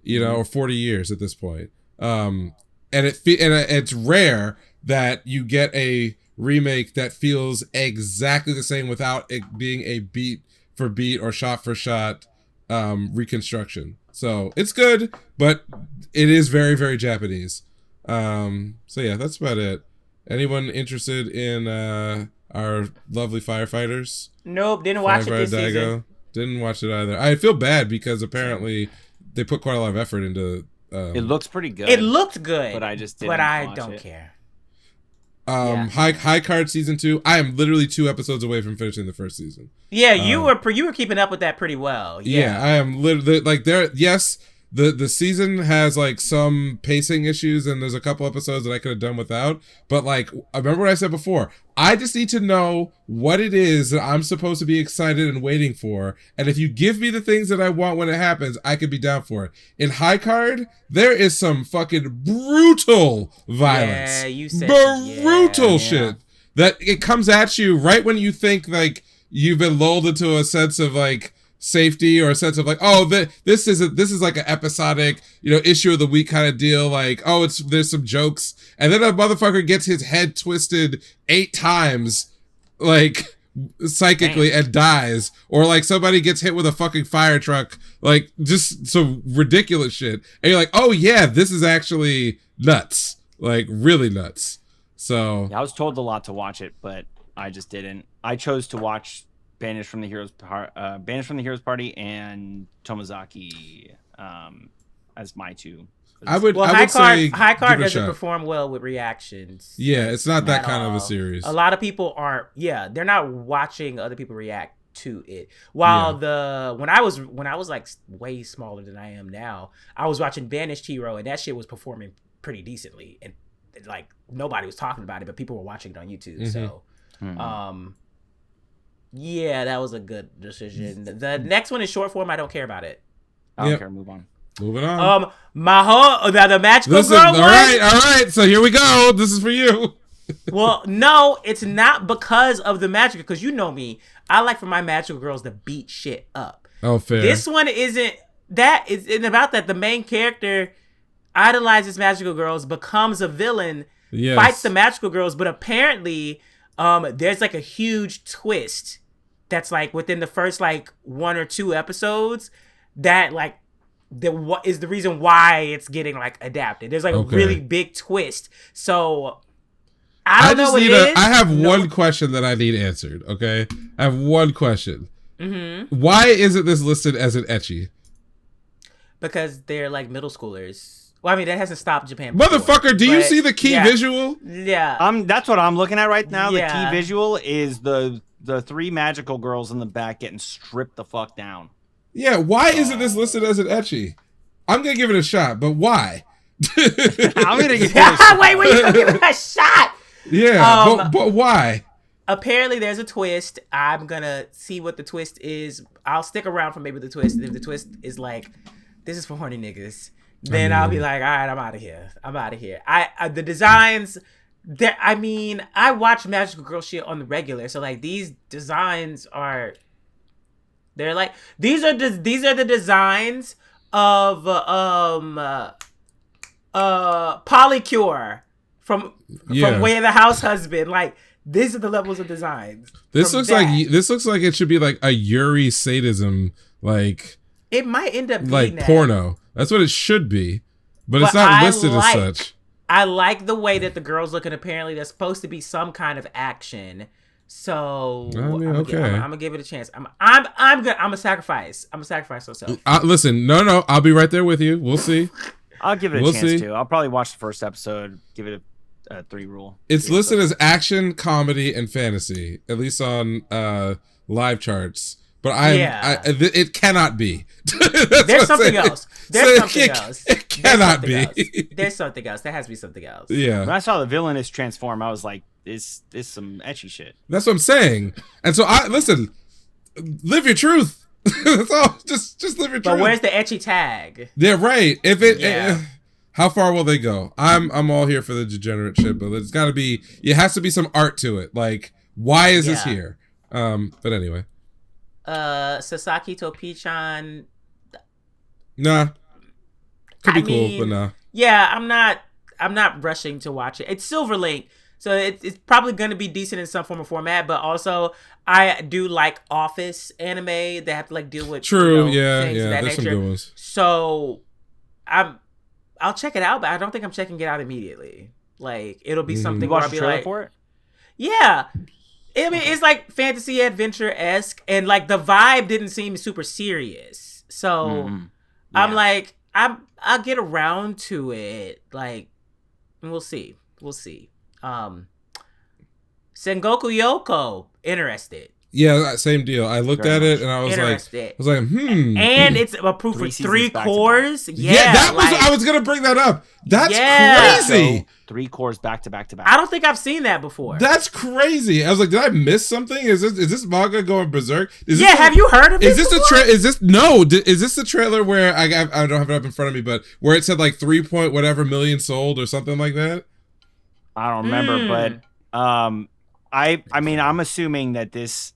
or 40 years at this point. And it's rare that you get a remake that feels exactly the same without it being a beat for beat or shot for shot reconstruction. So it's good, but it is very, very Japanese. So yeah, that's about it. Anyone interested in our lovely firefighters? Nope, didn't watch it this season. Didn't watch it either. I feel bad because apparently they put quite a lot of effort into. It looks pretty good. It looked good, but I just didn't. But I watch don't it. care. High Card season 2. I am literally 2 episodes away from finishing the first season. Yeah, you were keeping up with that pretty well. Yeah, I am literally like there. Yes, the season has like some pacing issues, and there's a couple episodes that I could have done without. But like, I remember what I said before. I just need to know what it is that I'm supposed to be excited and waiting for. And if you give me the things that I want when it happens, I could be down for it. In High Card, there is some fucking brutal violence. Yeah, you said brutal shit that it comes at you right when you think like you've been lulled into a sense of like safety or a sense of like, oh, this is like an episodic, issue of the week kind of deal. Like, oh, there's some jokes, and then a motherfucker gets his head twisted 8 times, like psychically, and dies, or like somebody gets hit with a fucking fire truck, like just some ridiculous shit, and you're like, oh yeah, this is actually nuts, like really nuts. So yeah, I was told a lot to watch it, but I just didn't. I chose to watch Banished from the Heroes Party and Tomozaki as my 2. I would say High Card give it a doesn't shot. perform well with reactions. Yeah, it's not that kind of a series. A lot of people aren't. Yeah, they're not watching other people react to it. While when I was like way smaller than I am now, I was watching Banished Hero, and that shit was performing pretty decently, and like nobody was talking about it, but people were watching it on YouTube. So, yeah, that was a good decision. The next one is short form. I don't care about it. I don't care. Move on. Moving on. The magical Listen, girl one. All right. So here we go. This is for you. Well, no, it's not because of the magical. Because you know me, I like for my magical girls to beat shit up. Oh, fair. This one isn't that. It's about that. The main character idolizes magical girls, becomes a villain, fights the magical girls, but apparently, there's like a huge twist that's like within the first like 1 or 2 episodes that like what is the reason why it's getting like adapted. There's like a really big twist. So I don't know what it is. I have one question that I need answered. Okay, I have one question. Why isn't this listed as an ecchi? Because they're like middle schoolers. Well, I mean, that hasn't stopped Japan before, motherfucker, do you see the key visual? Yeah. That's what I'm looking at right now. Yeah. The key visual is the 3 magical girls in the back getting stripped the fuck down. Yeah, why isn't this listed as an ecchi? I'm gonna give it a shot, but why? I'm gonna give it a shot. Wait, you gonna give it a shot? Yeah, but why? Apparently there's a twist. I'm gonna see what the twist is. I'll stick around for maybe the twist. And if the twist is like, this is for horny niggas, then I'll be like, all right, I'm out of here. The designs, I watch magical girl shit on the regular, so like these designs are, they're like, these are the designs of Polycure from Way of the House Husband. Like, these are the levels of designs. This looks like it should be like a Yuri sadism, like it might end up being like that. porno. That's what it should be, but it's not listed as such. I like the way that the girl's looking. Apparently, there's supposed to be some kind of action. So I mean, I'm gonna give it a chance. I'm a sacrifice. I'm a sacrifice myself. Listen, no, I'll be right there with you. We'll see. I'll give it a chance too. I'll probably watch the first episode. Give it a 3 rule. It's listed as action, comedy, and fantasy, at least on live charts. But it cannot be. There's something else. It cannot be. There's something else. There has to be something else. Yeah. When I saw the villainous transform, I was like, this some etchy shit. That's what I'm saying. And so listen, live your truth. That's all. Just live your truth. But where's the etchy tag? Yeah, right. How far will they go? I'm all here for the degenerate shit, but it's got to be. It has to be some art to it. Like, why is this here? But anyway. Sasaki Topi-chan. Nah. Could be cool, but nah. Yeah, I'm not rushing to watch it. It's Silver Link, so it's probably going to be decent in some form or format. But also, I do like office anime that have to like deal with things of that there's nature. some good ones. So I'll check it out, but I don't think I'm checking it out immediately. Like it'll be something where I'll be like, for it? Yeah. I mean, it's like fantasy adventure-esque, and like the vibe didn't seem super serious. So I'm like, I'll get around to it. Like, we'll see. Sengoku Yoko, interested. Yeah, same deal. I looked at it and I was like, And it's approved for 3 cores. Yeah, that was. I was gonna bring that up. That's crazy. So 3 cores back to back to back. I don't think I've seen that before. That's crazy. I was like, did I miss something? Is this manga going berserk? Have you heard of this? Is this the trailer where I don't have it up in front of me, but where it said like 3 point whatever million sold or something like that? I don't remember, but I mean, I'm assuming that this.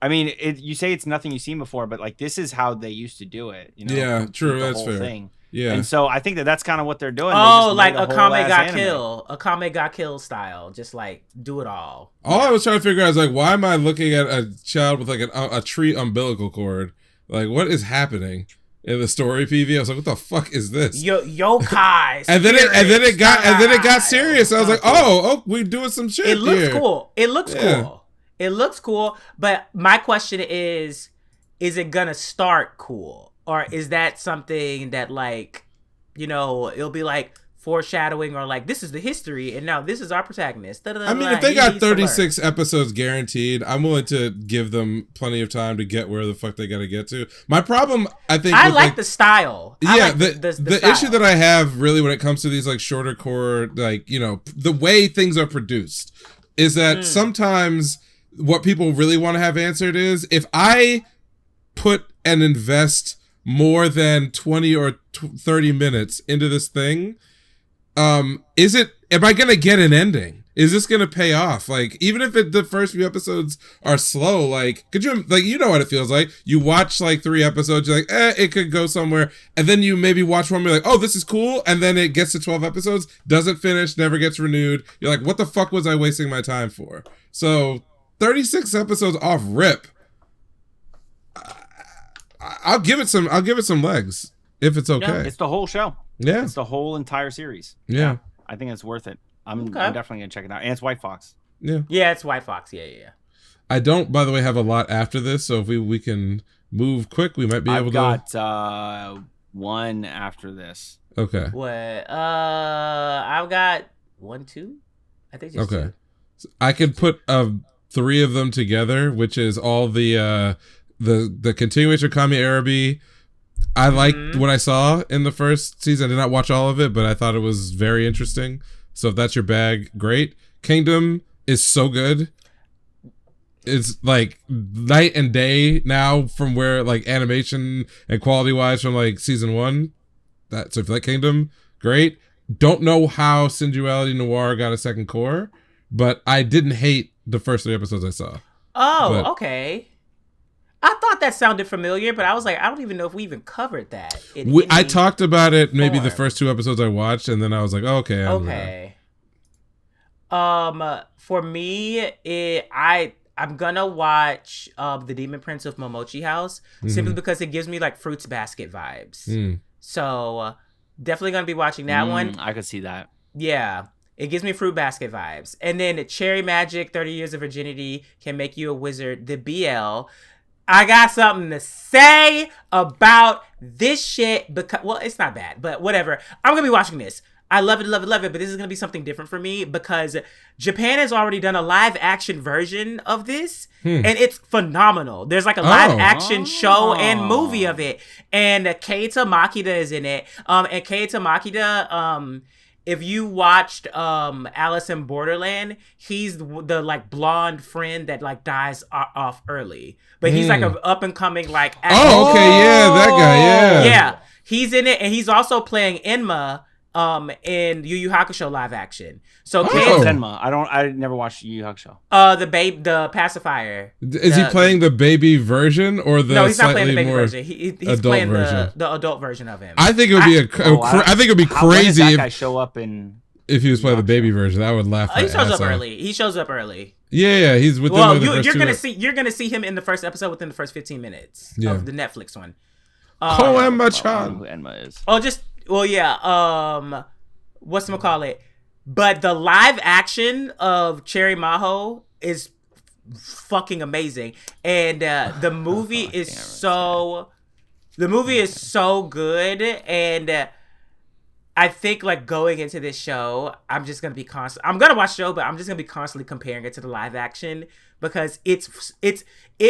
I mean, you say it's nothing you've seen before, but like this is how they used to do it. You know? Yeah, true. The That's whole fair. Thing. Yeah, and so I think that's kind of what they're doing. Oh, like Akame got kill style, just like do it all. All I was trying to figure out is like, why am I looking at a child with like a tree umbilical cord? Like, what is happening in the story PV? I was like, what the fuck is this? Yokai. and then it got serious. I was like, oh, we're doing some shit. It looks cool. It looks cool, but my question is it gonna start cool? Or is that something that like, you know, it'll be like foreshadowing or like, this is the history and now this is our protagonist. I mean, if they got 36 episodes guaranteed, I'm willing to give them plenty of time to get where the fuck they gotta get to. My problem, I think... I like the style. The issue that I have really when it comes to these like shorter core, like, you know, the way things are produced is that sometimes... what people really want to have answered is, if I put and invest more than 20 or 30 minutes into this thing, am I going to get an ending? Is this going to pay off? Like, even if the first few episodes are slow, like, could you, like, you know what it feels like. You watch like 3 episodes, you're like, it could go somewhere. And then you maybe watch one, you're like, oh, this is cool. And then it gets to 12 episodes, doesn't finish, never gets renewed. You're like, what the fuck was I wasting my time for? So 36 episodes off rip. I'll give it some legs if it's okay. Yeah, it's the whole show. Yeah. It's the whole entire series. Yeah. I think it's worth it. I'm definitely going to check it out. And it's White Fox. Yeah. Yeah, it's White Fox. Yeah. I don't, by the way, have a lot after this, so if we can move quick, we might be able to. I've got one after this. Okay. What? I've got 1, 2. I think just 2. So I could put 3 of them together, which is all the continuation of Kami Arabi. I liked what I saw in the first season. I did not watch all of it, but I thought it was very interesting. So if that's your bag, great. Kingdom is so good. It's like night and day now from where like animation and quality wise from like season 1. So if you like Kingdom, great. Don't know how Sensuality Noir got a second core, but I didn't hate the first 3 episodes I saw. Oh, okay. I thought that sounded familiar, but I was like, I don't even know if we even covered that. I talked about it maybe the first 2 episodes I watched, and then I was like, oh, okay. Okay. For me, I'm gonna watch The Demon Prince of Momochi House simply because it gives me like Fruits Basket vibes. So Definitely gonna be watching that one. I could see that. Yeah. It gives me Fruit Basket vibes. And then Cherry Magic, 30 Years of Virginity Can Make You a Wizard, the BL. I got something to say about this shit because, well, it's not bad, but whatever. I'm going to be watching this. I love it, love it, love it, but this is going to be something different for me because Japan has already done a live action version of this, and it's phenomenal. There's like a live action show and movie of it, and Keita Makida is in it. And Keita Makida, if you watched Alice in Borderland, he's the like blonde friend that like dies off early, but he's like an up and coming like actor. Oh, okay, yeah, that guy, yeah, he's in it, and he's also playing Enma in Yu Yu Hakusho live action. So Enma, I never watched Yu Yu Hakusho. The pacifier. Is he playing the baby version or the no? He's not playing the baby more version. He's playing the adult version of him. I think it would be I think it would be crazy if that guy show up in. If he was playing the baby version, I would laugh. He shows up early. He shows up early. Yeah, he's within. Well, you're gonna see him in the first episode within the first 15 minutes of the Netflix one. Enma-chan. Who Enma is? Whatchamacallit? But the live action of Cherry Maho is fucking amazing, and the movie is so good, and I think like going into this show, I'm just gonna be I'm gonna watch the show, but I'm just gonna be constantly comparing it to the live action because it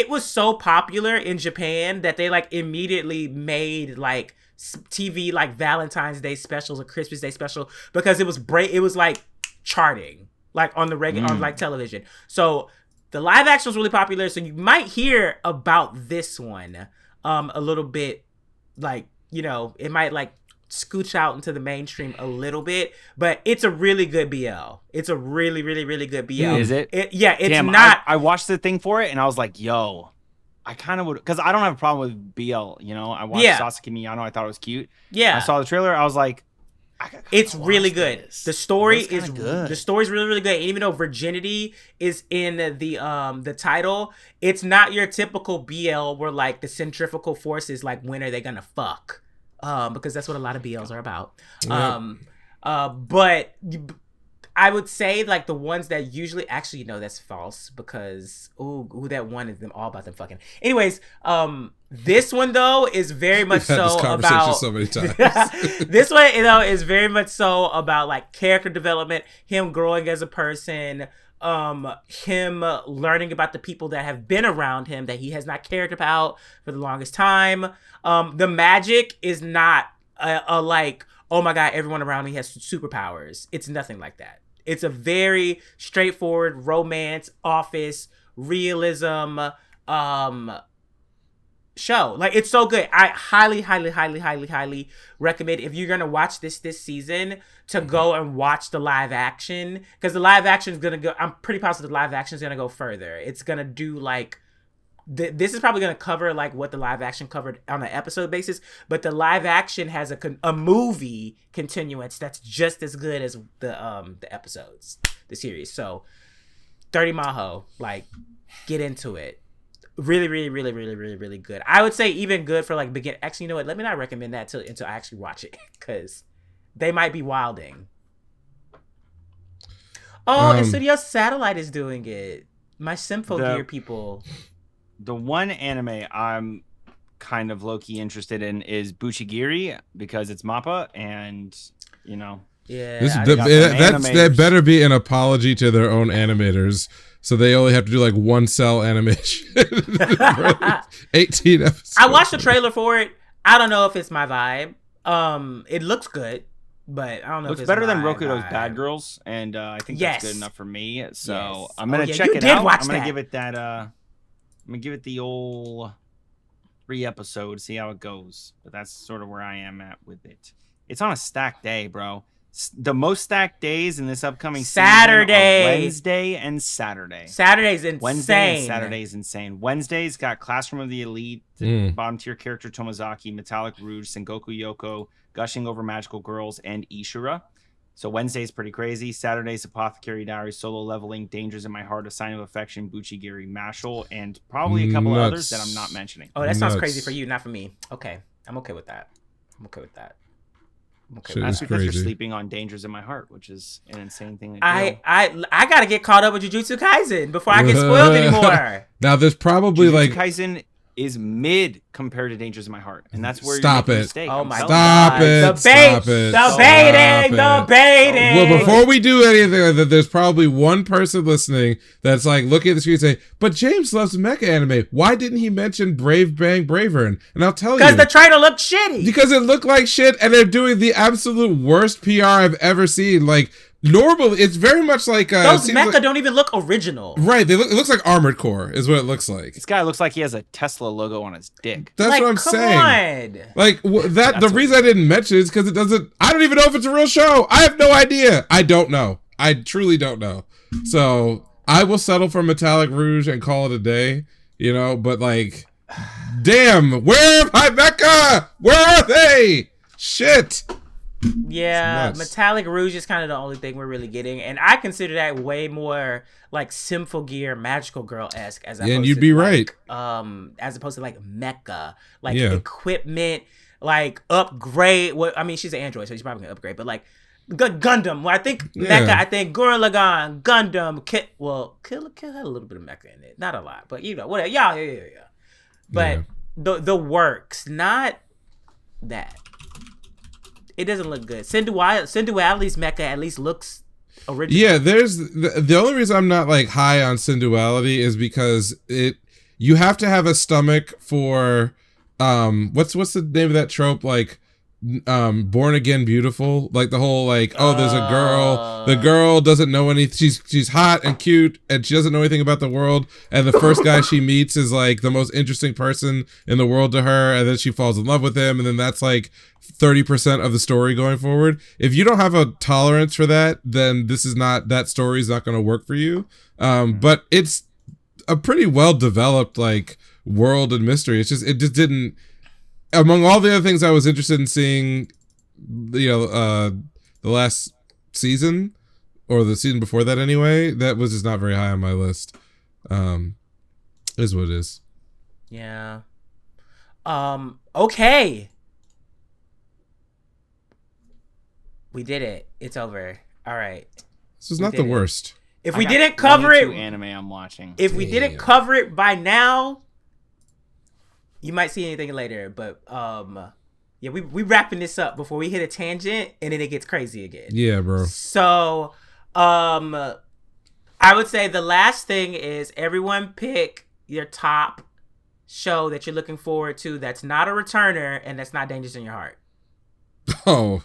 was so popular in Japan that they like immediately made like TV like Valentine's Day specials or Christmas Day special because it was like charting like on the regular on like television. So the live action was really popular. So you might hear about this one a little bit, like, you know, it might like scooch out into the mainstream a little bit, but it's a really good BL. It's a really, really, really good BL. Is it? It's not. I watched the thing for it and I was like, yo, I kind of would, because I don't have a problem with BL, you know? I watched Sasuke Miyano, I thought it was cute. Yeah. I saw the trailer, I was like, it's really good. This. The story is good. The story's really, really good. And even though virginity is in the title, it's not your typical BL where like the centrifugal forces like when are they gonna fuck? Because that's what a lot of BLs are about. Yep. But I would say like the ones that usually actually that's false because that one is them all about them fucking. Anyways, this one though is very much so about so many times. This one is very much so about like character development, him growing as a person, him learning about the people that have been around him that he has not cared about for the longest time. The magic is not a like, oh my god, everyone around me has superpowers. It's nothing like that. It's a very straightforward romance, office, realism show. Like, it's so good. I highly, highly, highly, highly, highly recommend, if you're gonna watch this season, to go and watch the live action, because the live action is gonna go, I'm pretty positive the live action is gonna go further. It's gonna do like this is probably going to cover like what the live action covered on an episode basis, but the live action has a movie continuance that's just as good as the episodes, the series. So 30 Maho, like, get into it. Really, really, really, really, really, really good. I would say even good for like begin. Actually, you know what? Let me not recommend that until I actually watch it, because they might be wilding. Oh, and Studio Satellite is doing it. My Symphogear people. The one anime I'm kind of low-key interested in is Buchigiri, because it's MAPPA, and you know, that better be an apology to their own animators, so they only have to do like one cell animation. 18 episodes. I watched the trailer for it. I don't know if it's my vibe. It looks good, but I don't know. Looks if it's better than my Rokudo's vibe. Bad Girls, and I think that's good enough for me. So Yes. I'm gonna check it out. I'm gonna give it that. I'm gonna give it the old 3 episodes, see how it goes. But that's sort of where I am at with it. It's on a stacked day, bro. The most stacked days in this upcoming Saturday, season are Wednesday and Saturday. Saturday's insane. Wednesday and Saturday's insane. Wednesday's got Classroom of the Elite, the bottom tier character Tomozaki, Metallic Rouge, Sengoku Yoko, Gushing Over Magical Girls, and Ishura. So Wednesday's pretty crazy. Saturday's Apothecary Diary, Solo Leveling, Dangers in My Heart, A Sign of Affection, Buchigiri, Mashal, and probably a couple others that I'm not mentioning. Oh, that sounds crazy for you, not for me. Okay, I'm okay with that. Okay. Shit That's is because you're crazy. sleeping on Dangers in My Heart, which is an insane thing to do. I gotta get caught up with Jujutsu Kaisen before I get spoiled anymore. Now there's probably Jujutsu like Kaisen is mid compared to Dangers in My Heart, and that's where Stop you're making it. a mistake. Oh I'm my telling Stop you. it. The Stop bait, it. the Stop baiting, it. the baiting. Well, before we do anything like that, there's probably one person listening that's like looking at the screen and saying, but James loves mecha anime. Why didn't he mention Brave Bang Bravern? And I'll tell you. Because the trailer looked shitty. Because it looked like shit, and they're doing the absolute worst PR I've ever seen. Like, normally, it's very much like... Those mecha don't even look original. Right, it looks like Armored Core, is what it looks like. This guy looks like he has a Tesla logo on his dick. That's like, what I'm come saying. on. Like, the reason I didn't mention it is because it doesn't... I don't even know if it's a real show. I have no idea. I don't know. I truly don't know. So, I will settle for Metallic Rouge and call it a day, you know, but like... Damn, where are my mecha? Where are they? Shit. Yeah, It's nuts. Metallic Rouge is kind of the only thing we're really getting, and I consider that way more like Symphogear Magical Girl-esque as opposed and you'd to be like, right. as opposed to like mecha, like Yeah. equipment, like upgrade. Well, I mean, she's an android, so she's probably gonna upgrade, but like Gundam. Well, I think Yeah. mecha. I think Gurren Lagann, Gundam. Kill had a little bit of mecha in it, not a lot, but you know, whatever. Yeah. But the works, not that. It doesn't look good. Senduality's mecha at least looks original. Yeah, there's the only reason I'm not like high on Senduality is because you have to have a stomach for what's the name of that trope, like Born Again Beautiful, like the whole like, oh, there's a girl, the girl doesn't know anything, she's hot and cute and she doesn't know anything about the world, and the first guy she meets is like the most interesting person in the world to her, and then she falls in love with him, and then that's like 30% of the story going forward. If you don't have a tolerance for that, then that story is not going to work for you. But it's a pretty well developed like world and mystery. It just didn't, among all the other things I was interested in seeing, you know, the last season or the season before that anyway, that was just not very high on my list. Is what it is. Yeah. Okay. We did it. It's over. All right. This is not the worst. If we didn't cover it, anime I'm watching. if we didn't cover it by now, you might see anything later. But yeah, we wrapping this up before we hit a tangent and then it gets crazy again. Yeah, bro. So, I would say the last thing is everyone pick your top show that you're looking forward to that's not a returner and that's not Dangerous in Your Heart. Oh.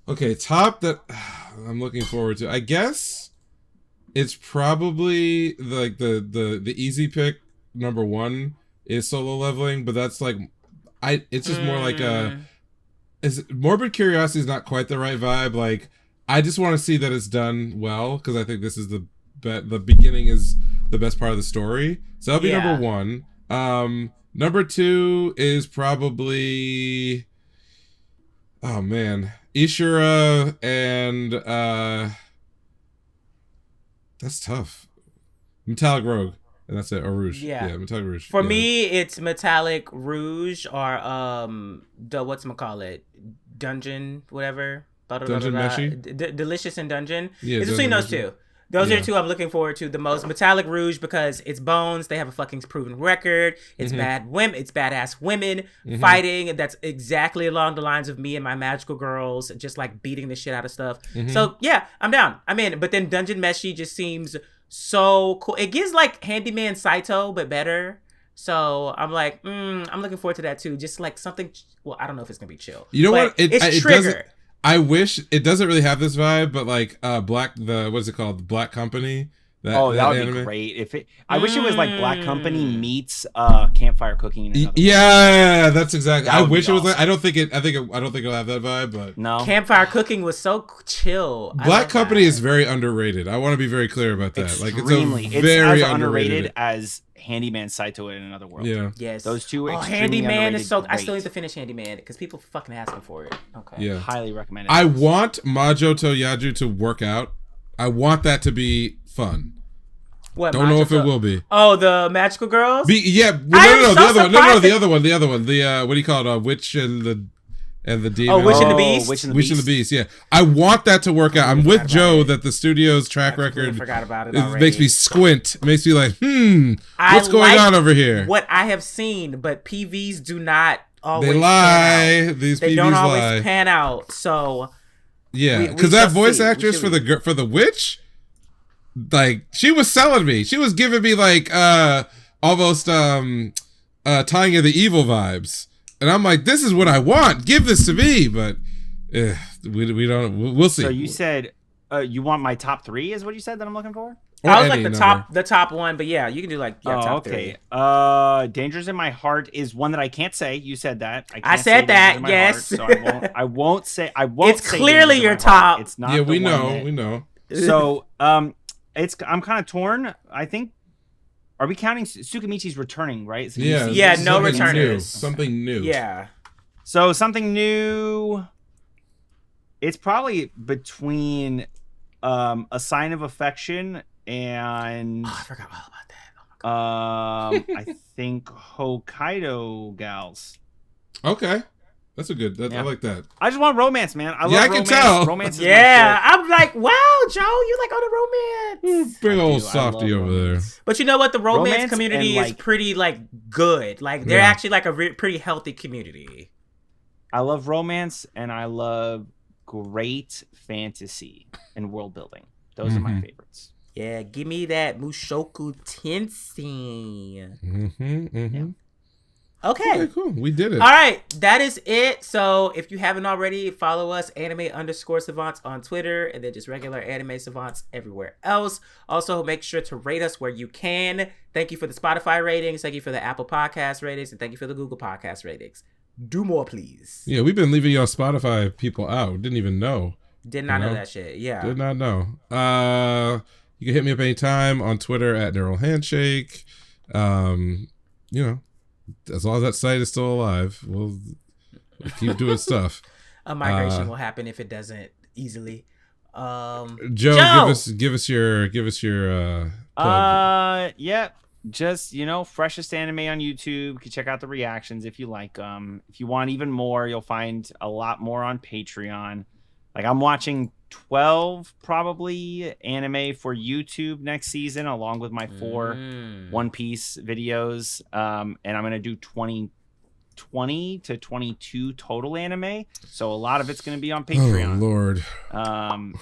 Okay, top that I'm looking forward to. I guess it's probably like the easy pick number one is Solo Leveling, but that's like it's just more like Morbid Curiosity is not quite the right vibe. Like I just want to see that it's done well because I think this is the beginning is the best part of the story. So that'll be number one. Number two is probably, oh man, Ishura, and that's tough. Metallic Rogue, and that's it, or Rouge. Yeah, Metallic Rouge. For me, it's Metallic Rouge or the whatchamacallit, Dungeon, whatever. Dungeon Meshi? Delicious and Dungeon. Yeah, it's between those two. Those are the two I'm looking forward to the most. Metallic Rouge because it's Bones. They have a fucking proven record. It's bad women. It's badass women fighting. That's exactly along the lines of me and my magical girls, just like beating the shit out of stuff. So yeah, I'm down. I'm in. But then Dungeon Meshi just seems so cool. It gives like Handyman Saitou, but better. So I'm like, I'm looking forward to that too. Just like something. Well, I don't know if it's gonna be chill. You know what? It's Trigger. I wish it doesn't really have this vibe, but like what is it called? The Black Company. That would anime? be great. I wish it was like Black Company meets Campfire Cooking. In yeah, that's exactly. I wish it was awesome. like. I don't think it'll have that vibe, but no. Campfire Cooking was so chill. Black Company is very underrated. I want to be very clear about that. Extremely. Like it's very as underrated as Handyman Saitou in Another World. Yeah. Yes. Those two. Handyman is so. Great. I still need to finish Handyman because people fucking asking for it. Okay. Yeah. Highly recommend it. I want Majo to Yaju to work out. I want that to be fun. What? Don't know if it will be. Oh, the Magical Girls. No, the other one. The other one. The what do you call it? Witch and and the demon. Witch and the Beast. Witch and the Beast. Yeah, I want that to work out. I'm with Joe that the studio's track record forgot about it. Makes me squint. It makes me like, what's going on over here? What I have seen, but PVs do not always. They lie. These they PVs don't lie. always pan out. So yeah, because that voice actress for the witch, like she was selling me. She was giving me like almost tying of the evil vibes. And I'm like, this is what I want. Give this to me. But we don't. We'll see. So you said you want my top 3 is what you said that I'm looking for? I was like the top one, but yeah, you can do like top 3. Dangers in My Heart is one that I can't say. You said that. I said that. Yes. Heart, so I won't say. It's clearly your top. It's not. Yeah, we know. So I'm kind of torn. I think. Are we counting Tsukimichi's returning, right? So yeah, no returners. Something new. Yeah. So something new. It's probably between A Sign of Affection and I forgot all about that. I think Hokkaido Gals. Okay. That's a good. I like that. I just want romance, man. I love I romance. can tell. Romance is yeah, I'm like, wow, Joe, you like all the romance. Big old softy over there. But you know what? The romance community is pretty like good. Like they're actually like a pretty healthy community. I love romance and I love great fantasy and world building. Those are my favorites. Yeah, give me that mushoku tensei. Yeah. Okay, cool. We did it. All right, that is it. So if you haven't already, follow us anime_savants on Twitter, and then just regular anime savants everywhere else. Also, make sure to rate us where you can. Thank you for the Spotify ratings. Thank you for the Apple Podcast ratings, and thank you for the Google Podcast ratings. Do more, please. Yeah, we've been leaving y'all Spotify people out. Didn't even know. Did not know that shit. Yeah. Did not know. You can hit me up anytime on Twitter at Neural Handshake. As long as that site is still alive, we'll keep doing stuff. A migration will happen if it doesn't easily. Joe, give us your plug. Just freshest anime on YouTube. You can check out the reactions if you like them. If you want even more, you'll find a lot more on Patreon. Like I'm watching 12 probably anime for YouTube next season, along with my 4 One Piece videos. And I'm gonna do 20 to 22 total anime. So a lot of it's gonna be on Patreon. Oh Lord.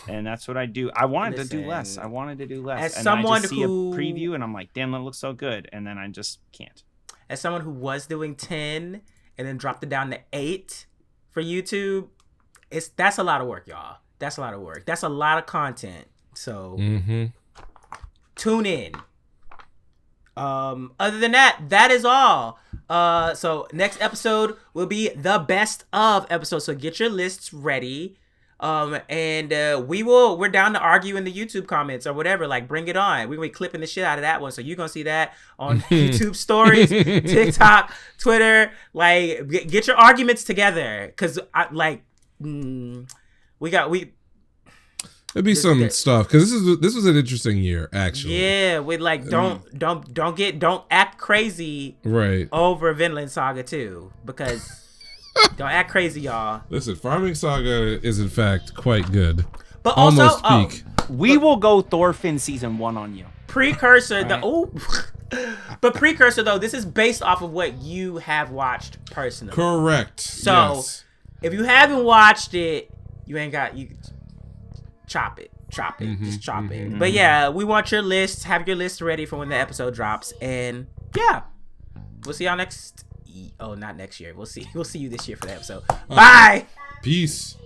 And that's what I do. I wanted to do less. As and someone I just see a who preview and I'm like, damn, that looks so good. And then I just can't. As someone who was doing 10 and then dropped it down to 8 for YouTube, that's a lot of work, y'all. That's a lot of work. That's a lot of content. So tune in. Other than that, that is all. So next episode will be the best of episode. So get your lists ready. And we're down to argue in the YouTube comments or whatever. Like, bring it on. We're gonna be clipping the shit out of that one. So you're gonna see that on YouTube stories, TikTok, Twitter. Like, get your arguments together. Cause It'd be some stuff because this was an interesting year actually. Yeah, with like don't act crazy over Vinland Saga 2 because don't act crazy, y'all. Listen, Farming Saga is in fact quite good. But almost also, peak. We will go Thorfinn season 1 on you. Precursor, but Precursor though, this is based off of what you have watched personally. Correct. So if you haven't watched it, you chop it, just chop it. But yeah, we want your list. Have your list ready for when the episode drops, and yeah, we'll see y'all not next year. We'll see you this year for the episode. Bye. Peace.